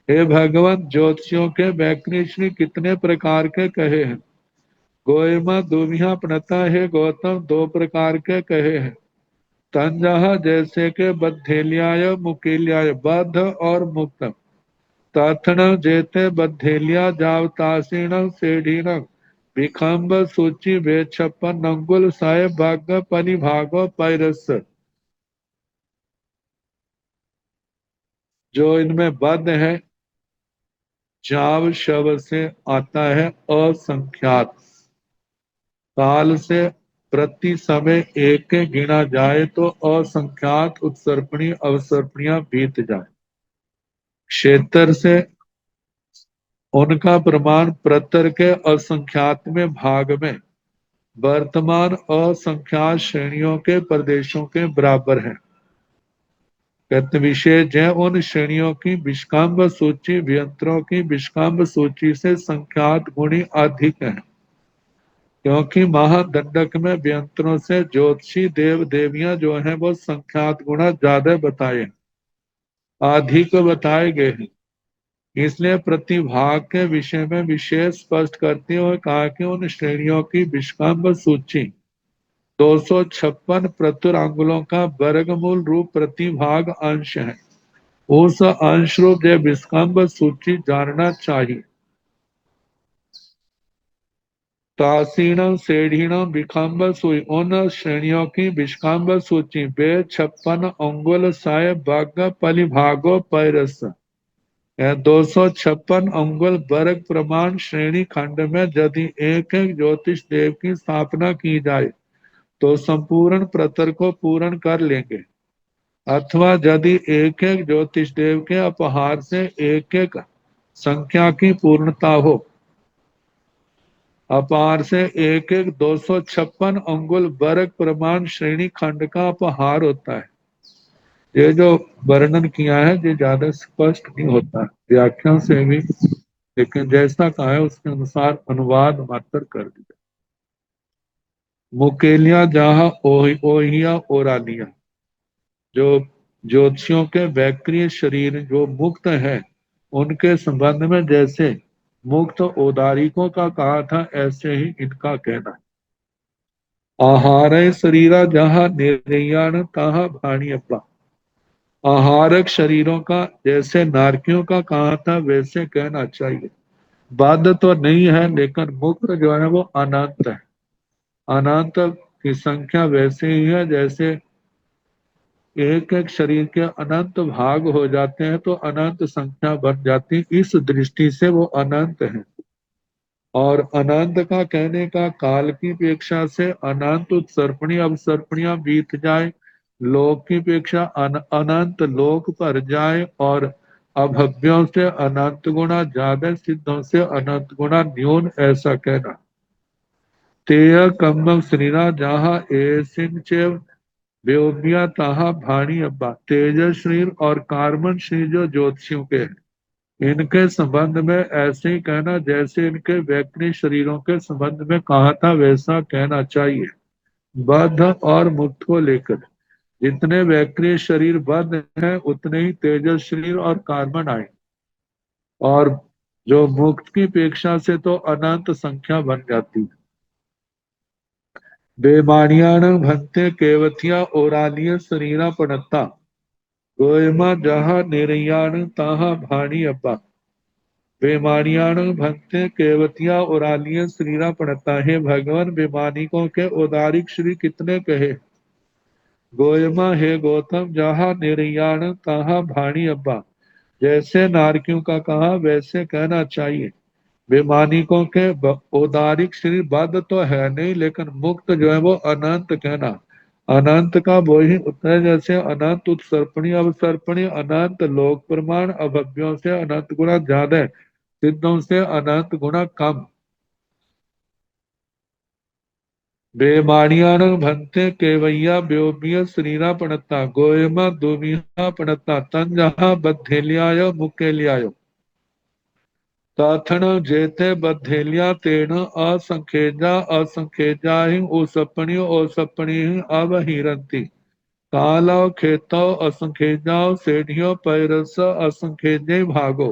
हे भगवान ज्योतिषियों के वैक्री श्री कितने प्रकार के कहे हैं। गोयमा दुमिया पणता, हे गौतम दो प्रकार के कहे हैं। तंजहा जैसे के बद्धेलियाय मुकेलियाय बद्ध और मुक्त। ताथण जेते बद्धेलिया जावतासीण सेढ़ीण विखम्ब सूची बेछप्पन नंगुल साय भाग परिभागो पैरस। जो इनमें बद्ध है जाव शव से आता है असंख्यात, काल से प्रति समय एक गिना जाए तो असंख्यात उत्सर्पणी अवसर्पणियां बीत जाए। क्षेत्र से उनका प्रमाण प्रतर के असंख्यात में भाग में वर्तमान असंख्यात श्रेणियों के प्रदेशों के बराबर है। कहते विशेष जय उन श्रेणियों की विष्काम्ब सूची व्यंत्रों की विष्काम्ब सूची से संख्यात गुणी अधिक है, क्योंकि महादंडक में व्यंत्रों से ज्योतिषी देव देवियां जो हैं वो संख्यात गुणा ज्यादा बताए अधिक बताए गए हैं। इसलिए प्रतिभाग के विषय में विशेष स्पष्ट करते हुए कहा कि उन श्रेणियों की विष्काम्ब सूची 256 प्रतुरांगुलों का वर्गमूल रूप प्रतिभाग अंश है। उस अंश रूप यह विष्काम्ब सूची जानना चाहिए। तासीण सेढ़ीण विखम्ब सुई, उन श्रेणियों की विष्काम्ब सूची बे 56 अंगुल साय भाग पलिभागो पैरस। 256 अंगुल वर्ग प्रमाण श्रेणी खंड में यदि एक एक ज्योतिष देव की स्थापना की जाए तो संपूर्ण प्रतर को पूर्ण कर लेंगे, अथवा यदि एक एक ज्योतिष देव के अपहार से एक एक संख्या की पूर्णता हो। अपहार से एक एक 256 अंगुल वर्ग प्रमाण श्रेणी खंड का अपहार होता है। ये जो वर्णन किया है ये ज्यादा स्पष्ट नहीं होता व्याख्या से भी, लेकिन जैसा कहा है उसके अनुसार अनुवाद मात्र कर दिया। मुकेलिया जहाँ ओहिया ओरानिया, जो ज्योतिषियों के वैक्रिय शरीर जो मुक्त है उनके संबंध में जैसे मुक्त औदारिकों का कहा था, ऐसे ही इनका कहना है। आहार शरीरा जहाँ निर्याण तहाँ भाणी अब्बा। आहारक शरीरों का जैसे नारकियों का कहा था वैसे कहना चाहिए। बाध्य तो नहीं है, लेकिन मुक्त जो है वो अनंत है। अनंत की संख्या वैसे ही है जैसे एक एक शरीर के अनंत भाग हो जाते हैं तो अनंत संख्या बन जाती, इस दृष्टि से वो अनंत है। और अनंत का कहने का काल की अपेक्षा से अनंत उत्सर्पणी अवसर्पणियां बीत जाए, लोक की अपेक्षा अनंत लोक भर जाए, और अभव्यों से अनंत गुणा ज्यादा, सिद्धों से अनंत गुणा न्यून, ऐसा कहना। तेय कम्म श्रीरा जहाँ ए सिंह चेव बेओबिया ताहा भाणी अब्बा। तेजस शरीर और कार्बन शरीर जो ज्योतिषियों के हैं, इनके संबंध में ऐसे ही कहना जैसे इनके वैक्रिक शरीरों के संबंध में कहा था वैसा कहना चाहिए। बद्ध और मुक्त को लेकर जितने वैक्रिक शरीर बद्ध हैं उतने ही तेजस शरीर और कार्बन आए, और जो मुक्त की अपेक्षा से तो अनंत संख्या बन जाती है। बेमानियाण भंते केवथिया ओरालिय शरीरा पड़ता। गोयमा जहा निरयाण ताहा भाणी अब्बा। बेमानियाण भंते केवतिया ओरालिय शरीरा पड़ता है। भगवान बेमानिकों के उदारिक श्री कितने कहे। गोयमा हे गौतम जहा निरयाण ताहा भाणी अब्बा। जैसे नारकियों का कहा वैसे कहना चाहिए। बेमानिकों के औदारिक शरीर बद्ध तो है नहीं, लेकिन मुक्त जो है वो अनंत कहना। अनंत का वो ही उतने जैसे अनंत उत्सर्पणी अवसर्पणी अनंत लोक प्रमाण अभव्यों से अनंत गुणा ज्यादा, सिद्धों से अनंत गुणा कम। बेमानियान भंते केवैया ब्योमिय शरीरा पणता। गोयमा दुमिया पणता तन जहा बद्धेलियाय मुकेलियाय। ताथण जेते बद्धेलिया तेण असंखेजा असंखेजा ही ओसपणी ओसपणी अवहिरंती। काला खेतो असंखेजा सेढ़ियो पैरस असंखेजे भागो।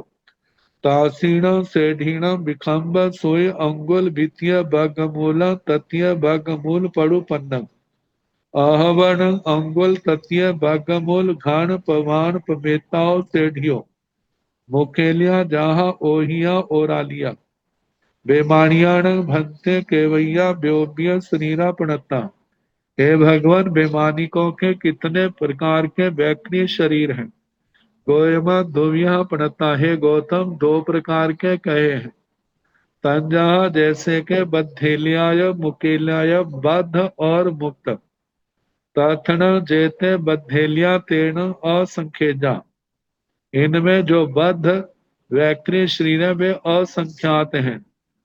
तासीण सेढ़ीण विखंब सोय अंगुल वित्तीय बगमूल ततीय बगमूल पड़ुपन्नम। आहवण अंगुल ततीय बगमूल घाण पवान पमेताओ सेढ़ियो। मुकेलिया जहा ओहिया ओरालिया। बेमानियाण भंते केवैया ब्योबिय शरीरा पणता। हे भगवान, बेमानिकों के कितने प्रकार के वैक्रिय शरीर हैं। गोयमा दुविया पणता है। गौतम दो प्रकार के कहे हैं। तंजा जैसे के बद्धेलियाय मुकेलियाय बद्ध और मुक्त। तथण जेते बद्धेलिया तेण असंखेजा। इनमें जो बद्ध वैक्रिय शरीर है वे असंख्यात हैं।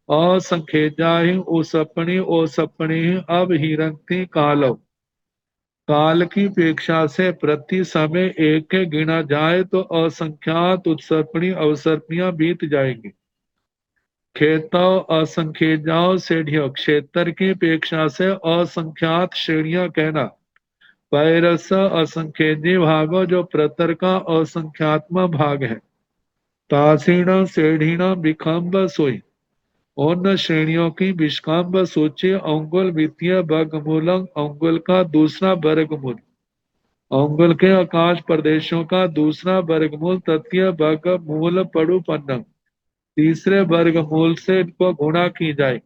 असंखेजा ही ओसपणी ओसपणी ही अब हिरंती कालो। काल की अपेक्षा से प्रति समय एक के गिना जाए तो असंख्यात उत्सर्पणी अवसर्पणियां बीत जाएंगी। खेताओ असंख्यजाओ सेढ़ियों, क्षेत्र की अपेक्षा से असंख्यात श्रेणियां कहना। पैरस असंख्यजी भागो, जो प्रतर का असंख्यात्मा भाग है। तासीण सेढ़ीण विखंब सोई, उन श्रेणियों की विष्काम्ब सूची। अंगुल वित्तीय वर्गमूलम, अंगुल का दूसरा वर्गमूल। अंगुल के आकाश प्रदेशों का दूसरा वर्गमूल। तृतीय वर्गमूल पड़ुपन्नम, तीसरे वर्गमूल से इनको गुणा की जाए।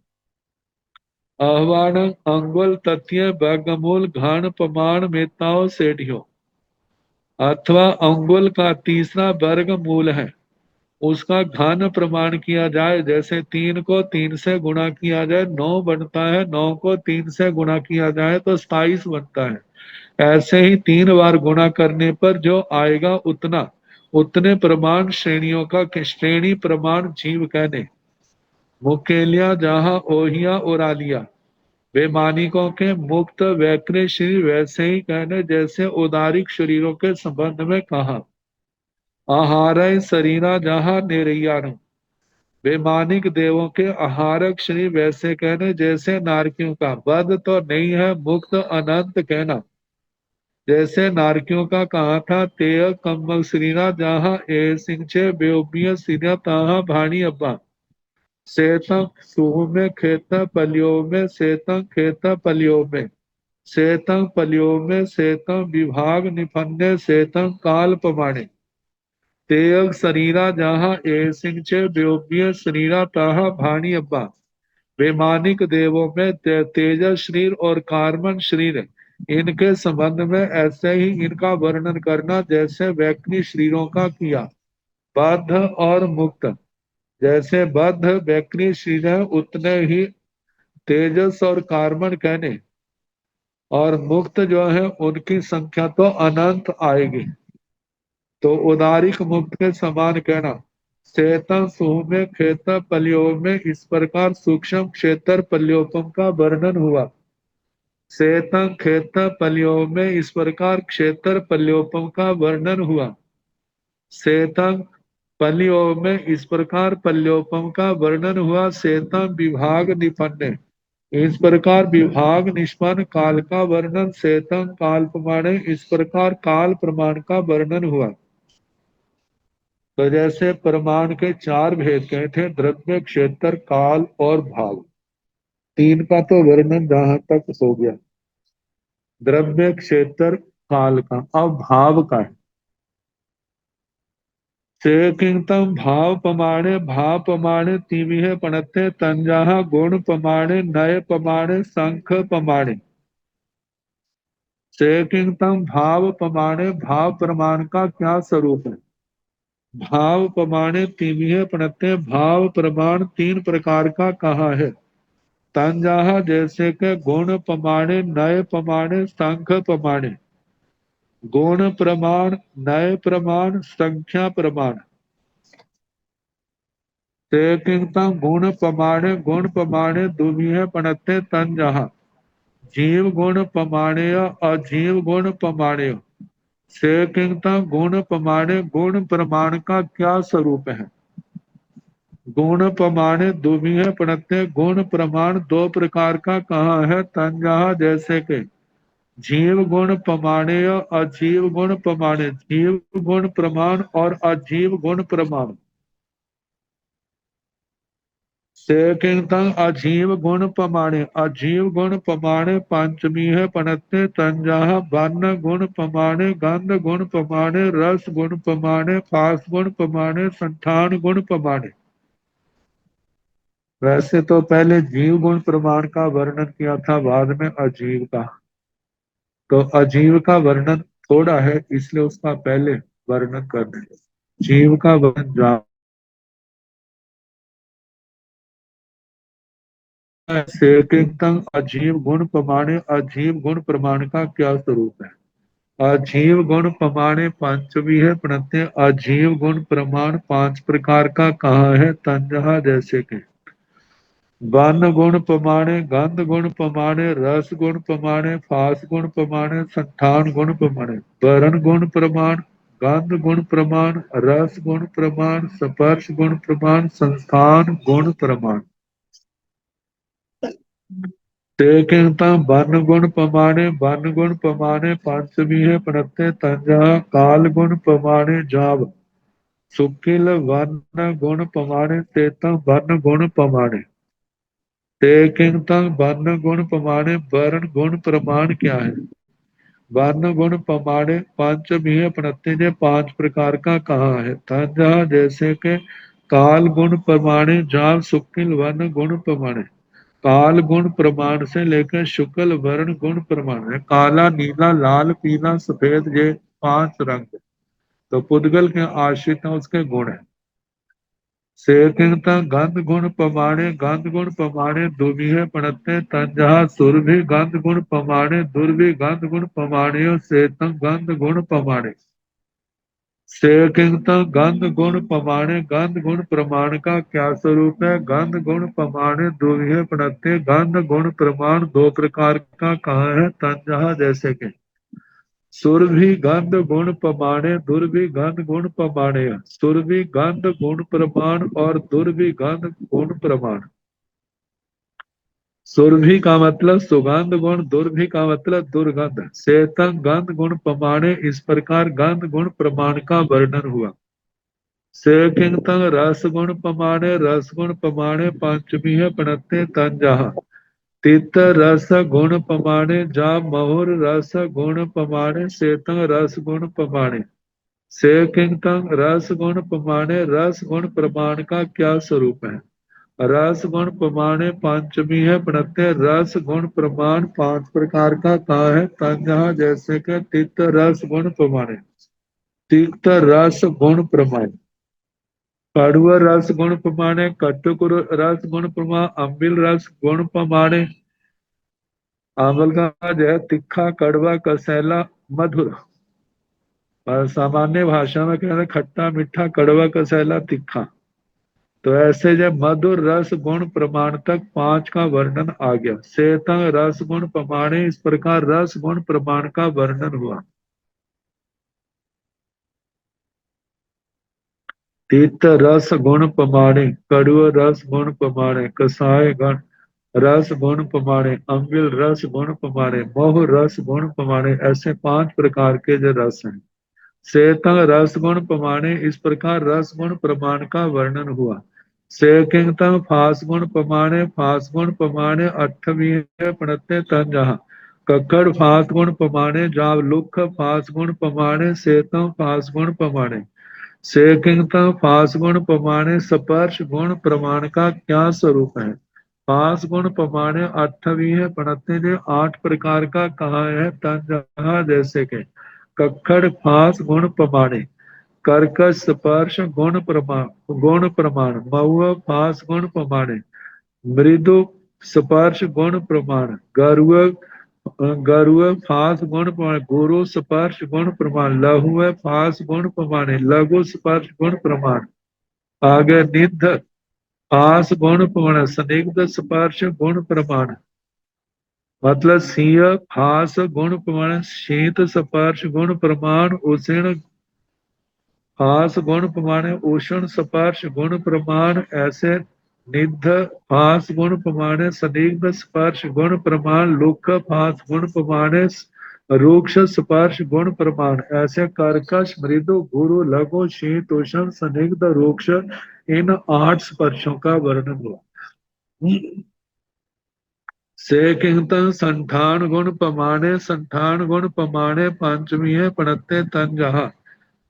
आह्वान अंगुल तृतीय वर्गमूल घाण प्रमाण मेताओ सेढ़ियों। अथवा अंगुल का तीसरा वर्गमूल है, उसका घन प्रमाण किया जाए। जैसे 3 को 3 से गुणा किया जाए 9 बनता है, 9 को 3 से गुणा किया जाए तो 27 बनता है। ऐसे ही 3 बार गुणा करने पर जो आएगा उतना, उतने प्रमाण श्रेणियों का श्रेणी प्रमाण जीव कहने। मुकेलिया जहां ओहिया ओरालिया। बेमानिकों के मुक्त वैक्रिय शरीर वैसे ही कहने जैसे उदारिक शरीरों के संबंध में कहा। आहार शरीरा जहां निर्याण। बेमानिक देवों के आहारक शरीर वैसे कहने जैसे नारकियों का। बद्ध तो नहीं है, मुक्त अनंत कहना। जैसे नारकियों का कहा था, तेय कम्मल श्रीना जहाँ ए सिंचे बेउबिय सीना तहा भाणी अब्बा। सेतम सुह में खेत पलियो में सेतम खेत पलियो में सेतम पलियो में सेतम विभाग निफन्ने सेतम काल पमाणे। तेयग शरीरा जहाँ ए सिंचे बेउबिय शरीरा तहा भाणी अब्बा। वैमानिक देवों में तेजस शरीर और कार्बन शरीर, इनके संबंध में ऐसे ही इनका वर्णन करना जैसे वैक्नी शरीरों का किया। बद्ध और मुक्त, जैसे बद्ध वैक्नी शरीर है उतने ही तेजस और कार्बन कहने, और मुक्त जो है उनकी संख्या तो अनंत आएगी। तो उदारिक मुक्त के समान कहना। चेतन सुह में खेत पलियों में इस प्रकार सूक्ष्म क्षेत्र पल्योपम का वर्णन हुआ। चेतन खेत पलियों में इस प्रकार क्षेत्र पल्योपम का वर्णन हुआ। चेतन पलियों में इस प्रकार पल्योपम का वर्णन हुआ। चेतन विभाग निपन्ने, इस प्रकार विभाग निष्पन्न काल का वर्णन। चेतन काल प्रमाणे, इस प्रकार काल प्रमाण का वर्णन हुआ। तो जैसे प्रमाण के चार भेद कहे थे, द्रव्य, क्षेत्र, काल और भाव। तीन का तो वर्णन जहां तक हो गया, द्रव्य, क्षेत्र, काल का। अब भाव का है। सेकिंतम भाव प्रमाणे, भाव प्रमाणे तीविह पणते तंजाहा गुण प्रमाणे नय प्रमाणे संख प्रमाणे। सेकिंतम भाव प्रमाणे, भाव प्रमाण का क्या स्वरूप है? भाव प्रमाणे तीव्य प्रणत्य, भाव प्रमाण तीन प्रकार का कहा है। तंजाहा जैसे के गुण प्रमाणे नय प्रमाणे संख्य प्रमाणे। गुण प्रमाण, नय प्रमाण, संख्या प्रमाण। तेकिंतम गुण प्रमाणे दुभिः प्रणत्य तंजाहा। जीव गुण प्रमाणेय अजीव गुण प्रमाणेय। सेकिंतम गुण प्रमाणे, गुण प्रमाण का क्या स्वरूप है? गुण प्रमाण दुभिः प्रणत्य, गुण प्रमाण दो प्रकार का कहा है। तंजहा जैसे के जीव गुण प्रमाणेय अजीव गुण प्रमाणे, जीव गुण प्रमाण और अजीव गुण प्रमाण। सेकिंतम अजीव गुण प्रमाणे, अजीव गुण प्रमाणे पंचमी है प्रणत्य तंजहा। वर्ण गुण प्रमाणे, गंध गुण प्रमाणे, रस गुण प्रमाणे, फास गुण प्रमाणे, संठान गुण प्रमाणे। वैसे तो पहले जीव गुण प्रमाण का वर्णन किया था, बाद में अजीव का। तो अजीव का वर्णन थोड़ा है, इसलिए उसका पहले वर्णन कर दें। जीव का वर्णन अजीव गुण प्रमाणे, अजीव गुण प्रमाण का क्या स्वरूप है? अजीव गुण प्रमाणे पंचमी है प्रणत्य, अजीव गुण प्रमाण पांच प्रकार का कहा है। तंजहा जैसे के वर्ण गुण प्रमाणे, गंध गुण प्रमाणे, रस गुण प्रमाणे, फास गुण प्रमाणे, संठान गुण प्रमाणे। वर्ण गुण प्रमाण, गंध गुण प्रमाण, रस गुण प्रमाण, स्पर्श गुण प्रमाण, संस्थान गुण प्रमाण। वर्ण गुण प्रमाणे, वर्ण गुण प्रमाणे पंचमी है प्रणत्य तंजहा। काल गुण प्रमाणे जाव सुकिल वर्ण गुण प्रमाणे तेतम वर्ण गुण प्रमाणे। तेकिंतम वर्ण गुण प्रमाणे, वर्ण गुण प्रमाण क्या है? वर्ण गुण प्रमाणे पंचमी प्रणत्य, पांच प्रकार का कहा है। तंजहा जैसे के काल गुण प्रमाणे जाव शुक्ल वर्ण गुण प्रमाणे। काल गुण प्रमाण से लेकर शुक्ल वर्ण गुण प्रमाण है। काला, नीला, लाल, पीला, सफेद, ये पांच रंग तो पुद्गल के आश्रित हैं, उसके गुण है। सेकिंता गंध गुण प्रमाणे, गंध गुण प्रमाणे दुभिः प्रणत्य तंजहा। सुरभि गंध गुण प्रमाणे, दुर्भि गंध गुण प्रमाणे, सेतम गंध गुण प्रमाणे। सेकिंता गंध गुण प्रमाणे, गंध गुण प्रमाण का क्या स्वरूप है? गंध गुण प्रमाणे दुभिः प्रणत्य, गंध गुण प्रमाण दो प्रकार का कहा है। तंजहा जैसे के सुरभि गंध गुण प्रमाणे, दुर्भि गंध गुण प्रमाणे। सुरभि गंध गुण प्रमाण और दुर्भि गंध गुण प्रमाण। सुरभि का मतलब सुगंध गुण, दुर्भि का मतलब दुर्गंध। सेतन गंध गुण प्रमाणे, इस प्रकार गंध गुण प्रमाण का वर्णन हुआ। से किंतन रस गुण प्रमाणे, रस गुण प्रमाणे पंचमी है प्रणते तंजहा। तित रस गुण प्रमाणे जा महुर रस गुण प्रमाणे, सेतन रस गुण प्रमाणे। से किंतन रस गुण प्रमाणे, रस गुण प्रमाण का क्या स्वरूप है? रस गुण प्रमाणे पंचमी है प्रत्यय, रस गुण प्रमाण पांच प्रकार का कहा है? तंजहा जैसे कि तिक्त रस गुण प्रमाणे, तिक्त रस गुण प्रमाण, कड़ुआ रस गुण प्रमाणे, कटुक रस गुण प्रमाण, अम्बिल रस गुण प्रमाणे। आंवल का जो है तीखा, कड़वा, कसैला, मधुर। और सामान्य भाषा में कहते हैं खट्टा, मीठा, कड़वा, कसैला, तीखा। तो ऐसे जब मधुर रस गुण प्रमाण तक पांच का वर्णन आ गया। सेतंग रस गुण प्रमाणे, इस प्रकार रस गुण प्रमाण का वर्णन हुआ। तीत रस गुण प्रमाणे, कड़ुआ रस गुण प्रमाणे, कसाय गण रस गुण प्रमाणे, अम्बिल रस गुण प्रमाणे, मोह रस गुण प्रमाणे। ऐसे पांच प्रकार के जो रस हैं। सेतंग रस गुण प्रमाणे, इस प्रकार रस गुण प्रमाण का वर्णन हुआ। से किंतंग फास गुण प्रमाणे, फास गुण प्रमाणे अठवीं प्रणते तंजहा। कक्कड़ फास गुण प्रमाणे, जाव लुख फास गुण प्रमाणे, सेतम फास गुण प्रमाणे। से किंतंग फास गुण प्रमाणे स्पर्श गुण प्रमाण का क्या स्वरूप है? फास गुण प्रमाणे अठवीं प्रणते ने आठ प्रकार का कहा है। तंजहा जैसे के कक्कड़ फास गुण प्रमाणे, कर्कश स्पर्श गुण प्रमाण, गुण प्रमाण, महुआ फास गुण प्रमाणे, मृदु स्पर्श गुण प्रमाण, गरुआ गरुआ फास गुण प्रमाण, गुरु स्पर्श गुण प्रमाण, लहुआ फास गुण प्रमाणे, लघु स्पर्श गुण प्रमाण। आगे निध फास गुण प्रमाण, स्निग्ध स्पर्श गुण प्रमाण। मतलब सिंह फास गुण प्रमाण, शीत स्पर्श गुण प्रमाण, उष्ण फास गुण प्रमाण, उष्ण स्पर्श गुण प्रमाण। ऐसे निध फास गुण प्रमाण, स्निग्ध स्पर्श गुण प्रमाण, लुक फास गुण प्रमाण, रूक्ष स्पर्श गुण प्रमाण। ऐसे कर्कश, मृदु, गुरु, लघु, शीत, उष्ण, स्निग्ध, रूक्ष, इन आठ स्पर्शों का वर्णन हुआ। से किंतन संठान गुण प्रमाणे, संठान गुण प्रमाणे पंचमी है प्रणते तंजहा।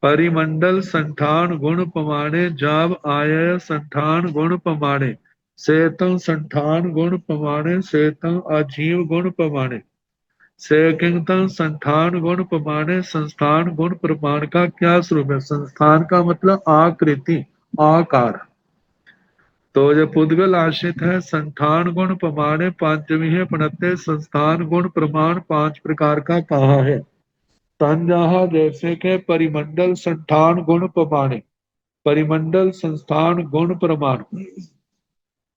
परिमंडल संठान गुण प्रमाणे, जाव आय संठान गुण प्रमाणे, सेतम संठान गुण प्रमाणे, सेतम अजीव गुण प्रमाणे। से किंतन संठान गुण प्रमाणे, संस्थान गुण प्रमाण का क्या स्वरूप है? संस्थान का मतलब आकृति, आकार। तो जो पुद्गल आश्रित है, संस्थान गुण प्रमाणे पंचमी है प्रणते, संस्थान गुण प्रमाण पांच प्रकार का कहा है। तंजहा जैसे के परिमंडल संस्थान गुण प्रमाणे, परिमंडल संस्थान गुण प्रमाण,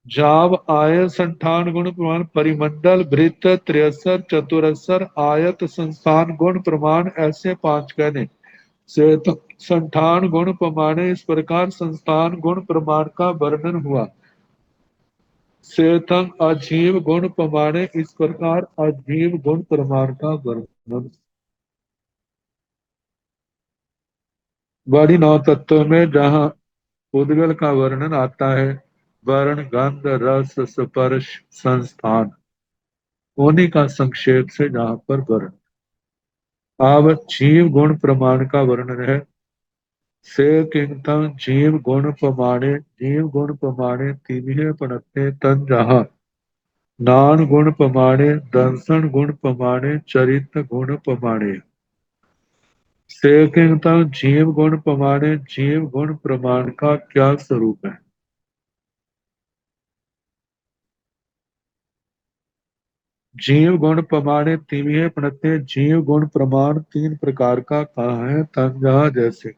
जाव आय संस्थान गुण प्रमाण, परिमंडल वृत्त त्रियसर चतुरसर आयत संस्थान गुण प्रमाण। ऐसे पांच कहने से तो संस्थान गुण प्रमाणे, इस प्रकार संस्थान गुण प्रमाण का वर्णन हुआ। सेतंग अजीव गुण प्रमाणे, इस प्रकार अजीव गुण प्रमाण का वर्णन। बड़ी नौ तत्वों में जहाँ उद्गल का वर्णन आता है, वर्ण, गंध, रस, स्पर्श, संस्थान, उन्हीं का संक्षेप से जहाँ पर वर्ण। अब जीव गुण प्रमाण का वर्णन है। से किंतन जीव गुण प्रमाणे, जीव गुण प्रमाणे तीन प्रणते तन जहाँ। नान गुण प्रमाणे, दर्शन गुण प्रमाणे, चरित्र गुण प्रमाणे। से किंतन जीव गुण प्रमाणे, जीव गुण प्रमाण का क्या स्वरूप है? जीव गुण प्रमाणे तीन प्रणते, जीव गुण प्रमाण तीन प्रकार का कहा है। तंजहा जैसे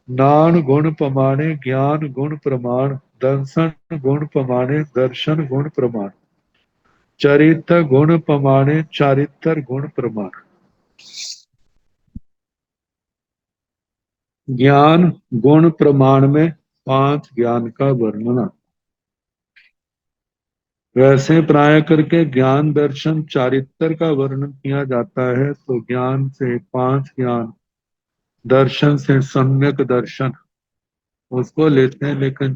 नान गुण प्रमाणे, ज्ञान गुण प्रमाण, दर्शन गुण प्रमाणे, दर्शन गुण प्रमाण, चरित्र गुण प्रमाणे, चारित्र गुण प्रमाण। ज्ञान गुण प्रमाण में पांच ज्ञान का वर्णन। वैसे प्राय करके ज्ञान दर्शन चारित्र का वर्णन किया जाता है, तो ज्ञान से 5 ज्ञान, दर्शन से सम्यक दर्शन उसको लेते हैं। लेकिन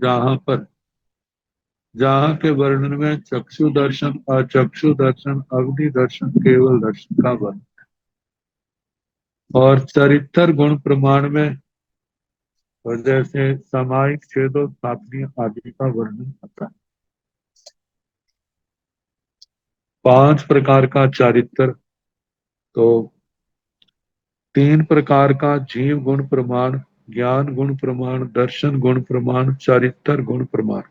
जहां के वर्णन में चक्षु दर्शन, अचक्षु दर्शन, अवधि दर्शन, केवल दर्शन का वर्णन, और चरित्र गुण प्रमाण में और जैसे सामायिक छेदो स्थापनी आदि का वर्णन आता है। 5 प्रकार का चारित्र, तो 3 प्रकार का जीव गुण प्रमाण, ज्ञान गुण प्रमाण, दर्शन गुण प्रमाण, चारित्र गुण प्रमाण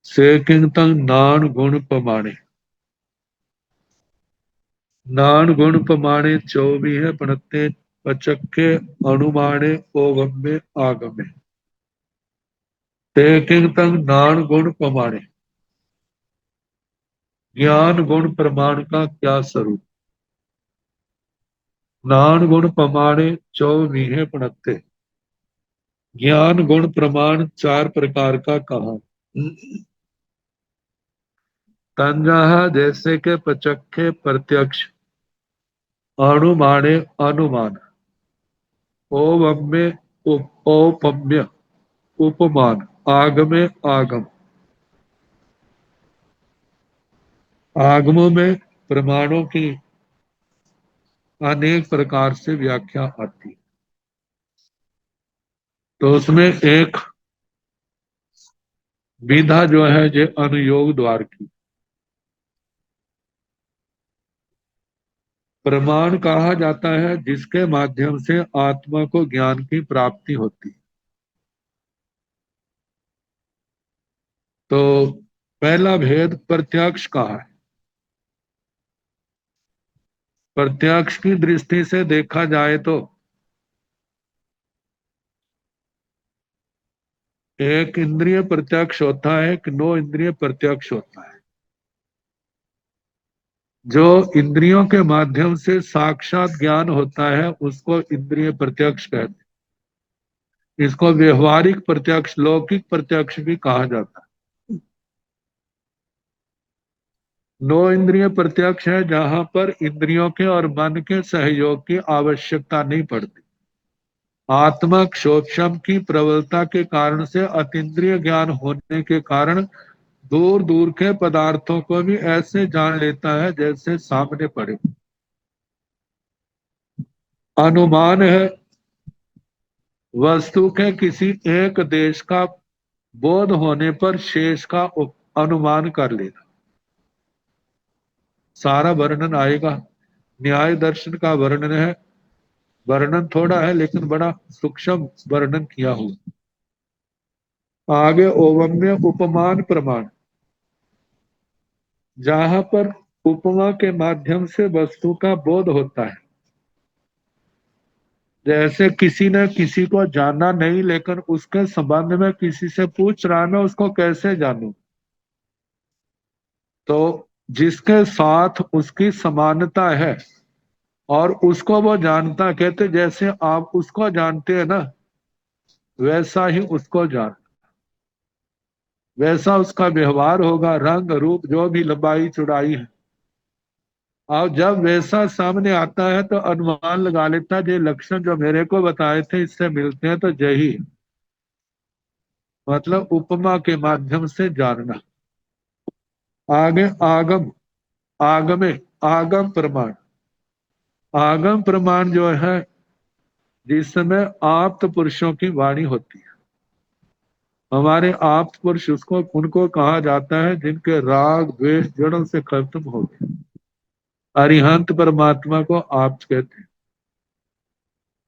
से किंतन नान गुण प्रमाणे। नान गुण प्रमाणे 24 पणते पचके अनुमाने ओगम्य आगमे। ते किंतन नान गुण प्रमाणे, ज्ञान गुण प्रमाण का क्या स्वरूप। नान गुण प्रमाणे 24 पणते, ज्ञान गुण प्रमाण 4 प्रकार का कहा। तंजहा जैसे के पचखे प्रत्यक्ष, अनुमाने अनुमान, ओवम्य औपम्य उपमान, आगमे आगम। आगमों में प्रमाणों की अनेक प्रकार से व्याख्या आती है, तो उसमें एक विधा जो है जो अनुयोग द्वार की। प्रमाण कहा जाता है जिसके माध्यम से आत्मा को ज्ञान की प्राप्ति होती है। तो पहला भेद प्रत्यक्ष का है। प्रत्यक्ष की दृष्टि से देखा जाए तो एक इंद्रिय प्रत्यक्ष होता है, एक 9 इंद्रिय प्रत्यक्ष होता है। जो इंद्रियों के माध्यम से साक्षात ज्ञान होता है उसको इंद्रिय प्रत्यक्ष कहते हैं। इसको व्यवहारिक प्रत्यक्ष, लौकिक प्रत्यक्ष भी कहा जाता है। 9 इंद्रिय प्रत्यक्ष है जहां पर इंद्रियों के और मन के सहयोग की आवश्यकता नहीं पड़ती। आत्मा क्षोक्षम की प्रबलता के कारण से अतीन्द्रिय ज्ञान होने के कारण दूर दूर के पदार्थों को भी ऐसे जान लेता है जैसे सामने पड़े। अनुमान है वस्तु के किसी एक देश का बोध होने पर शेष का अनुमान कर लेना। सारा वर्णन आएगा। न्याय दर्शन का वर्णन है, वर्णन थोड़ा है लेकिन बड़ा सूक्ष्म वर्णन किया हुआ। आगे ओवम्य उपमान प्रमाण, जहां पर उपमा के माध्यम से वस्तु का बोध होता है। जैसे किसी ने किसी को जाना नहीं लेकिन उसके संबंध में किसी से पूछ रहा है मैं उसको कैसे जानूं, तो जिसके साथ उसकी समानता है और उसको वो जानता, कहते जैसे आप उसको जानते हैं ना वैसा ही उसको जान, वैसा उसका व्यवहार होगा, रंग रूप जो भी लंबाई चौड़ाई है। और जब वैसा सामने आता है तो अनुमान लगा लेता है ये लक्षण जो मेरे को बताए थे इससे मिलते हैं तो यही, मतलब उपमा के माध्यम से जानना। आगे आगम, आगमे आगम प्रमाण, आगम प्रमाण जो है जिसमें आप्त पुरुषों की वाणी होती है। हमारे आप्त पुरुष उसको उनको कहा जाता है जिनके राग द्वेष जड़ों से खत्म हो गए। अरिहंत परमात्मा को आप्त कहते हैं।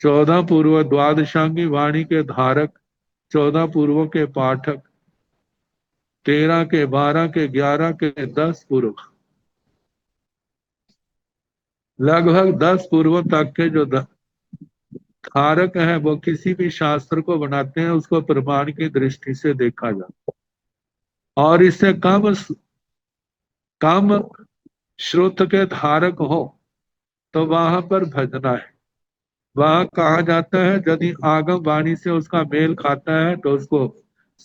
14 पूर्व द्वादशांगी वाणी के धारक, 14 पूर्वों के पाठक, 13 के, 12 के, 11 के, 10 पूर्व, लगभग 10 पूर्वों तक के जो धारक है वो किसी भी शास्त्र को बनाते हैं उसको प्रमाण की दृष्टि से देखा जाता है। और इससे कम श्रुत के धारक हो तो वहां पर भजना है। वहां कहा जाता है यदि आगम वाणी से उसका मेल खाता है तो उसको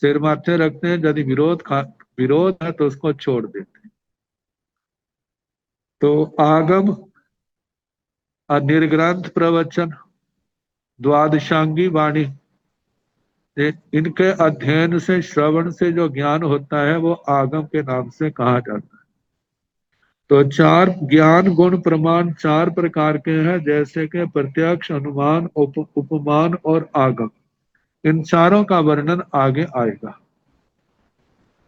सिर माथे रखते हैं, यदि विरोध है तो उसको छोड़ देते हैं। तो आगम, निर्ग्रंथ प्रवचन, द्वादशांगी वाणी, इनके अध्ययन से, श्रवण से जो ज्ञान होता है वो आगम के नाम से कहा जाता है। तो चार ज्ञान गुण प्रमाण चार प्रकार के हैं, जैसे कि प्रत्यक्ष, अनुमान, उपमान और आगम। इन चारों का वर्णन आगे आएगा।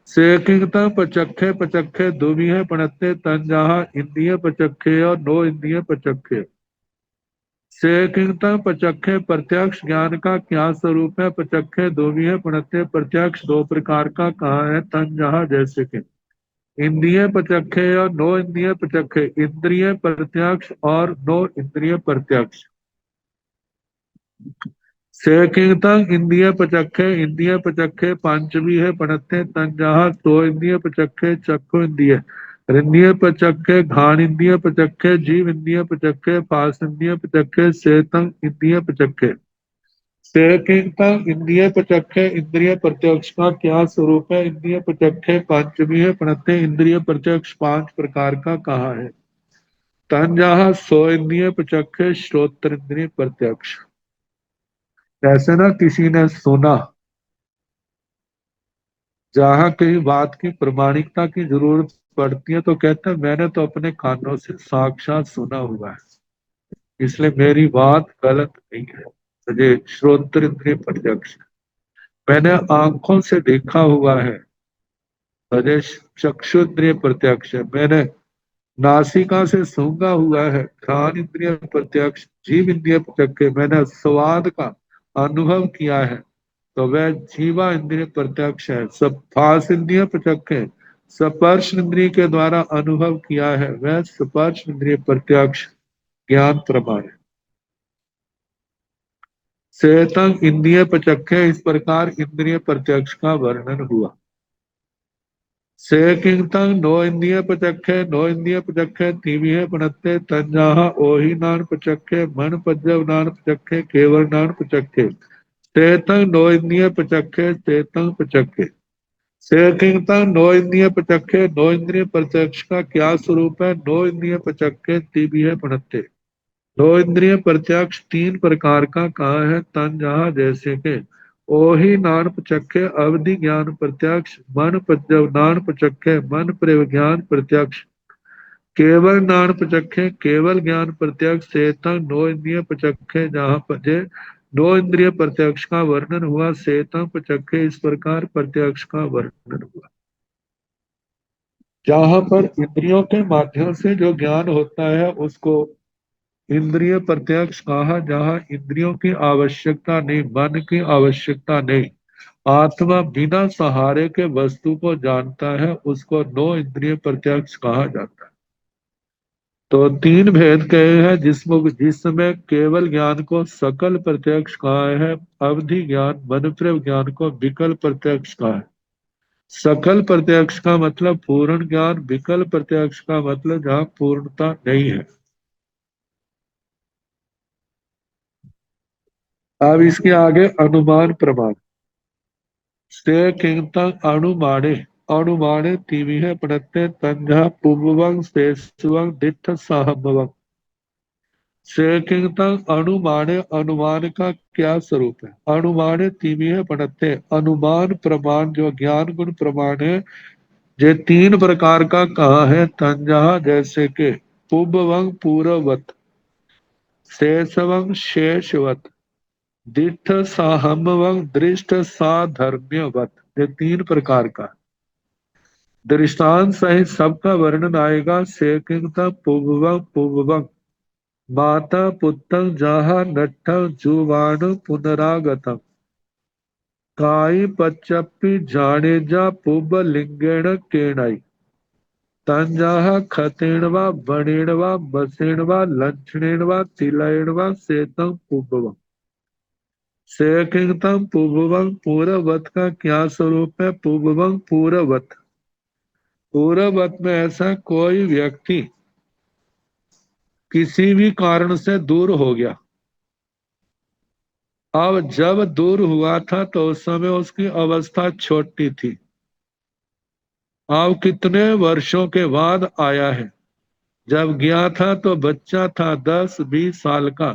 से किंगता पचखे पचखे दुबिहे पणते तन जहा इंद्रिय पचखे और नो इंद्रिय पचखे। से किंगता पचखे प्रत्यक्ष ज्ञान का क्या स्वरूप है। पचखे दुबिहे पणते प्रत्यक्ष दो प्रकार का कहा है। तन जहा जैसे कि इंद्रिय पचखे और नो इंद्रिय पचखे, इंद्रिय प्रत्यक्ष और नो इंद्रिय प्रत्यक्ष। से किंगतंग इंद्रिय पचखे, इंद्रिय पचखे पांचवी है पढ़ते तन जहा तो इंद्रिय पचखे चक्षु इंद्रिय, इंद्रिय पचखे घाण इंद्रिय पचखे, जीव इंद्रिय पचखे, पास इंद्रिय पचखे, सेतंग इंद्रिय पचखे। से किंगतंग इंद्रिय पचखे, इंद्रिय प्रत्यक्ष का क्या स्वरूप है। इंद्रिय पचखे पांचवी है पढ़ते, इंद्रिय प्रत्यक्ष पांच प्रकार का कहा है। तन जहा सो इंद्रिय पचखे, श्रोत्र इंद्रिय प्रत्यक्ष। जैसे ना किसी ने सुना, जहां कहीं बात की प्रमाणिकता की जरूरत पड़ती है तो कहते हैं मैंने तो अपने कानों से साक्षात सुना हुआ है, इसलिए मेरी बात गलत नहीं है। मुझे श्रोत्र इंद्रिय प्रत्यक्ष, मैंने आंखों से देखा हुआ है। मुझे चक्षु इंद्रिय प्रत्यक्ष है, मैंने नासिका से सूंघा हुआ है। घ्राण इंद्रिय प्रत्यक्ष, जीव इंद्रिय प्रत्यक्ष है, मैंने स्वाद का अनुभव किया है तो वह जीवा इंद्रिय प्रत्यक्ष है। स्पर्श इंद्रिय प्रत्यक्ष है, स्पर्श इंद्रिय के द्वारा अनुभव किया है, वह स्पर्श इंद्रिय प्रत्यक्ष ज्ञान प्रमाण है। सेतंग इंद्रिय प्रत्यक्ष है, इस प्रकार इंद्रिय प्रत्यक्ष का वर्णन हुआ। से किंगतंग नो इंद्रिय प्रत्यक्ष, नो इंद्रिय प्रत्यक्ष तीव्य पणते तंजाहा ओहि नान प्रत्यक्ष, मन पज्जव नान प्रत्यक्ष, केवल नान प्रत्यक्ष। तेतंग नो इंद्रिय प्रत्यक्ष, तेतंग प्रत्यक्ष। से किंगतंग नो इंद्रिय प्रत्यक्ष, नो इंद्रिय प्रत्यक्ष का क्या स्वरूप है। नो इंद्रिय प्रत्यक्ष तीव्य पणते, नो इंद्रिय प्रत्यक्ष तीन प्रकार का कहा है। तन जहा जैसे के, ओहि नान प्रचखे अवधि ज्ञान प्रत्यक्ष, मन पज्जव नान प्रचखे मन प्रज्ञान प्रत्यक्ष, केवल नान प्रचखे केवल ज्ञान प्रत्यक्ष। सेतंग नो इंद्रिय प्रचखे, जहाँ पजे नो इंद्रिय प्रत्यक्ष का वर्णन हुआ। सेतंग प्रचखे, इस प्रकार प्रत्यक्ष का वर्णन हुआ। जहाँ पर इंद्रियों के माध्यम से जो ज्ञान होता है उसको इंद्रिय प्रत्यक्ष कहा। जहाँ इंद्रियों की आवश्यकता नहीं, मन की आवश्यकता नहीं, आत्मा बिना सहारे के वस्तु को जानता है, उसको नो इंद्रिय प्रत्यक्ष कहा जाता है। तो तीन भेद कहे हैं, जिसमें केवल ज्ञान को सकल प्रत्यक्ष कहा है, अवधि ज्ञान मन ज्ञान को विकल प्रत्यक्ष कहा है। सकल प्रत्यक्ष का मतलब पूर्ण ज्ञान, विकल प्रत्यक्ष का मतलब जहाँ पूर्णता नहीं है। अब इसके आगे अनुमान प्रमाण। से किंगतंग अनुमाने, अनुमाने तीव्य पढ़ते तंजा पुबवंग शेषवंग दिट्ठ साहबवंग। से किंगतंग अनुमाने, अनुमान का क्या स्वरूप है। अनुमाने तीव्य पढ़ते, अनुमान प्रमाण जो ज्ञान गुण प्रमाण है, ये तीन प्रकार का कहा है। तंजा जैसे के, पुबवंग पूर्ववत, शेषवंग शेषवत, दिट्ठ साहमवंग दृष्ट साधर्म्यवत, ये तीन प्रकार का दृष्टांत सहित सबका वर्णन आएगा। सेकिंगता पुबवंग पुबवंग, माता पुत्रं जहा नट्ठं जुवाण पुनरागतम, काई पच्चपि जानेजा पुब लिंगेण केणाई, तंजाह खतेण वा बणेण वा बसेण वा लक्षणेण वा तिलयेण वा सेतं पुबवंग। सेकिंगतम पुबवंग, पूर्ववत का क्या स्वरूप है। पुबवंग पूर्ववत, पूर्ववत में ऐसा कोई व्यक्ति किसी भी कारण से दूर हो गया, अब जब दूर हुआ था तो उस समय उसकी अवस्था छोटी थी। अब कितने वर्षों के बाद आया है। जब गया था तो बच्चा था 10-20 साल का,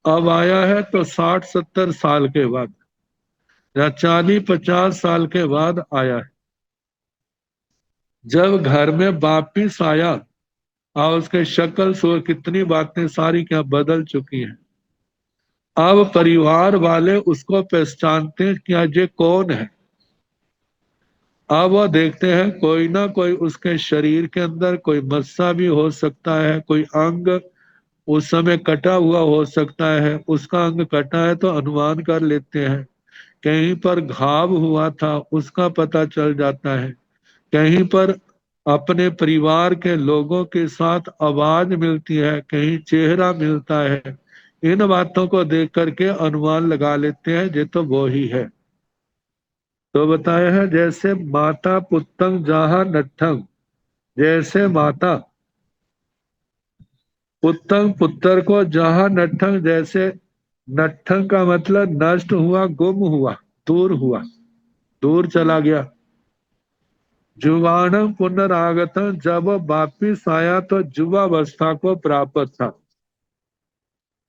अब आया है तो 60-70 साल के बाद या 40-50 साल के बाद आया है। जब घर में वापिस आया और उसके शक्ल सूरत कितनी बातें सारी क्या बदल चुकी हैं। अब परिवार वाले उसको पहचानते हैं कि आज ये कौन है। अब वो देखते हैं कोई ना कोई उसके शरीर के अंदर कोई मस्सा भी हो सकता है, कोई अंग उस समय कटा हुआ हो सकता है। उसका अंग कटा है तो अनुमान कर लेते हैं। कहीं पर घाव हुआ था उसका पता चल जाता है। कहीं पर अपने परिवार के लोगों के साथ आवाज मिलती है, कहीं चेहरा मिलता है। इन बातों को देख करके अनुमान लगा लेते हैं ये तो वो ही है। तो बताया है जैसे माता पुत्तंग जहाँ नट्ठंग, जैसे माता पुत्तंग पुत्र को जहाँ नट्ठंग, जैसे नट्ठंग का मतलब नष्ट हुआ, गुम हुआ, दूर हुआ, दूर चला गया। जुवाणम पुनरागतम, जब वापिस आया तो युवावस्था को प्राप्त था।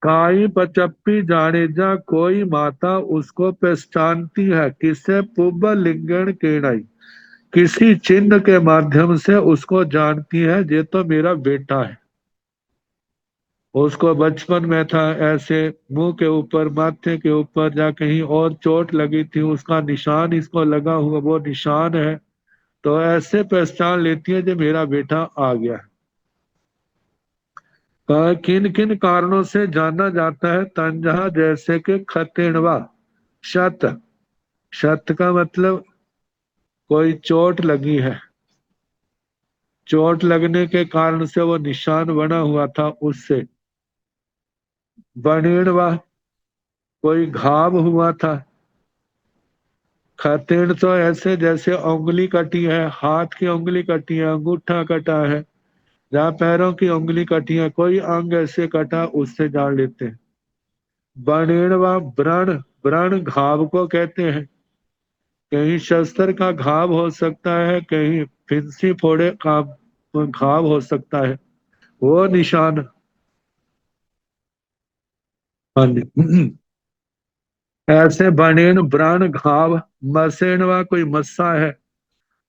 काई पचप्पी जानेजा, कोई माता उसको पहचानती है। किसे? पुब लिंगण केणई, किसी चिन्ह के माध्यम से उसको जानती है ये तो मेरा बेटा है। उसको बचपन में था ऐसे मुंह के ऊपर, माथे के ऊपर या कहीं और चोट लगी थी, उसका निशान इसको लगा हुआ, वो निशान है। तो ऐसे पहचान लेती है कि मेरा बेटा आ गया। किन किन कारणों से जाना जाता है तंजहा, जैसे कि खतेणवा, शत, शत का मतलब कोई चोट लगी है, चोट लगने के कारण से वो निशान बना हुआ था उससे। बणीणवा, कोई घाव हुआ था। खतेड़ तो ऐसे जैसे उंगली कटी है, हाथ की उंगली कटी है, अंगूठा कटा है, जहाँ पैरों की उंगली कटी है, कोई अंग ऐसे कटा, उससे जान लेते हैं। बणेणवा व्रण, व्रण घाव को कहते हैं। कहीं शस्त्र का घाव हो सकता है, कहीं फिंसी फोड़े का घाव हो सकता है, वो निशान। हाँ जी। ऐसे बनेन व्रण घाव, मसेणवा कोई मस्सा है,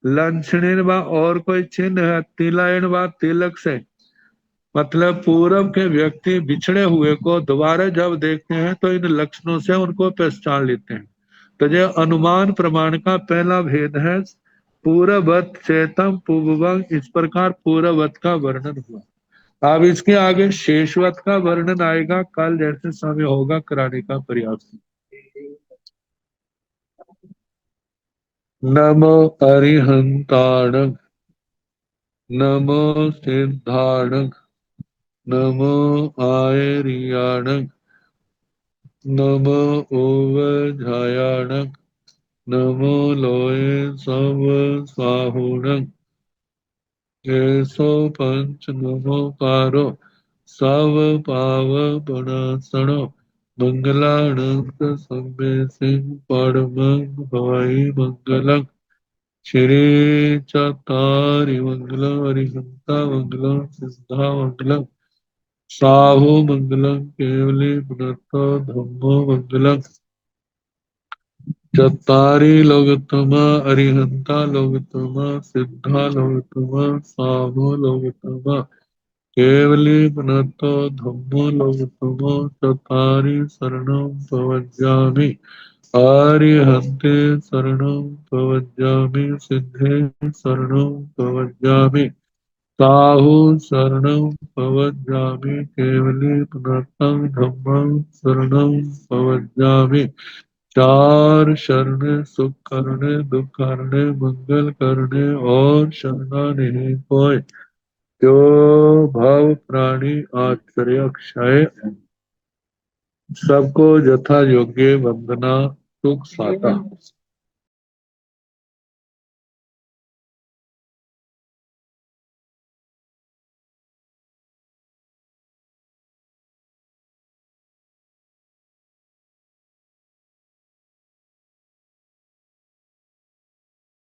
लंछणवा और कोई चिन्ह है, तिलायनवा तिलक से, मतलब पूर्व के व्यक्ति बिछड़े हुए को दोबारा जब देखते हैं तो इन लक्षणों से उनको पहचान लेते हैं। तो यह अनुमान प्रमाण का पहला भेद है। पूर्ववत चेतम पूर्ववंग, इस प्रकार पूर्ववत का वर्णन हुआ। अब इसके आगे शेषवत का वर्णन आएगा, कल जैसे समय होगा कराने का प्रयास। नमो अरिहंताण, नमो सिद्धाण, नमो आयरियाण, नमो ओवझायाण, नमो लोये सव साहुण, ऐसो पंच नमो कारो, सव पाव पणासणो, मंगलानंद सम्मे सिंह परमं भवाई मंगलम्। श्री चतारि मंगलम, हरिहंता मंगलम, सिद्धा मंगलम, साहु मंगलम, केवली पुनर्तो धम्मो मंगलम। चत्तारि लोकतमा, अरिहंता लोकतमा, सिद्धा लोकतमा, साहु लोकतमा, केवली पुनर्तो धम्मो लोकतमा। चत्तारि शरणं प्रवज्जामि, आर्यहन्ते शरणं प्रवज्जामि, सिद्धे शरणं प्रवज्जामि, साहु शरणं प्रवज्जामि, केवली पुनर्तं धम्मं शरणं प्रवज्जामि। चार शरण, सुख करने, दुख करने, मंगल करने और शरणा नहीं कोय, जो भव प्राणी आश्चर्य क्षय। सबको यथा योग्य वंदना, सुख साता।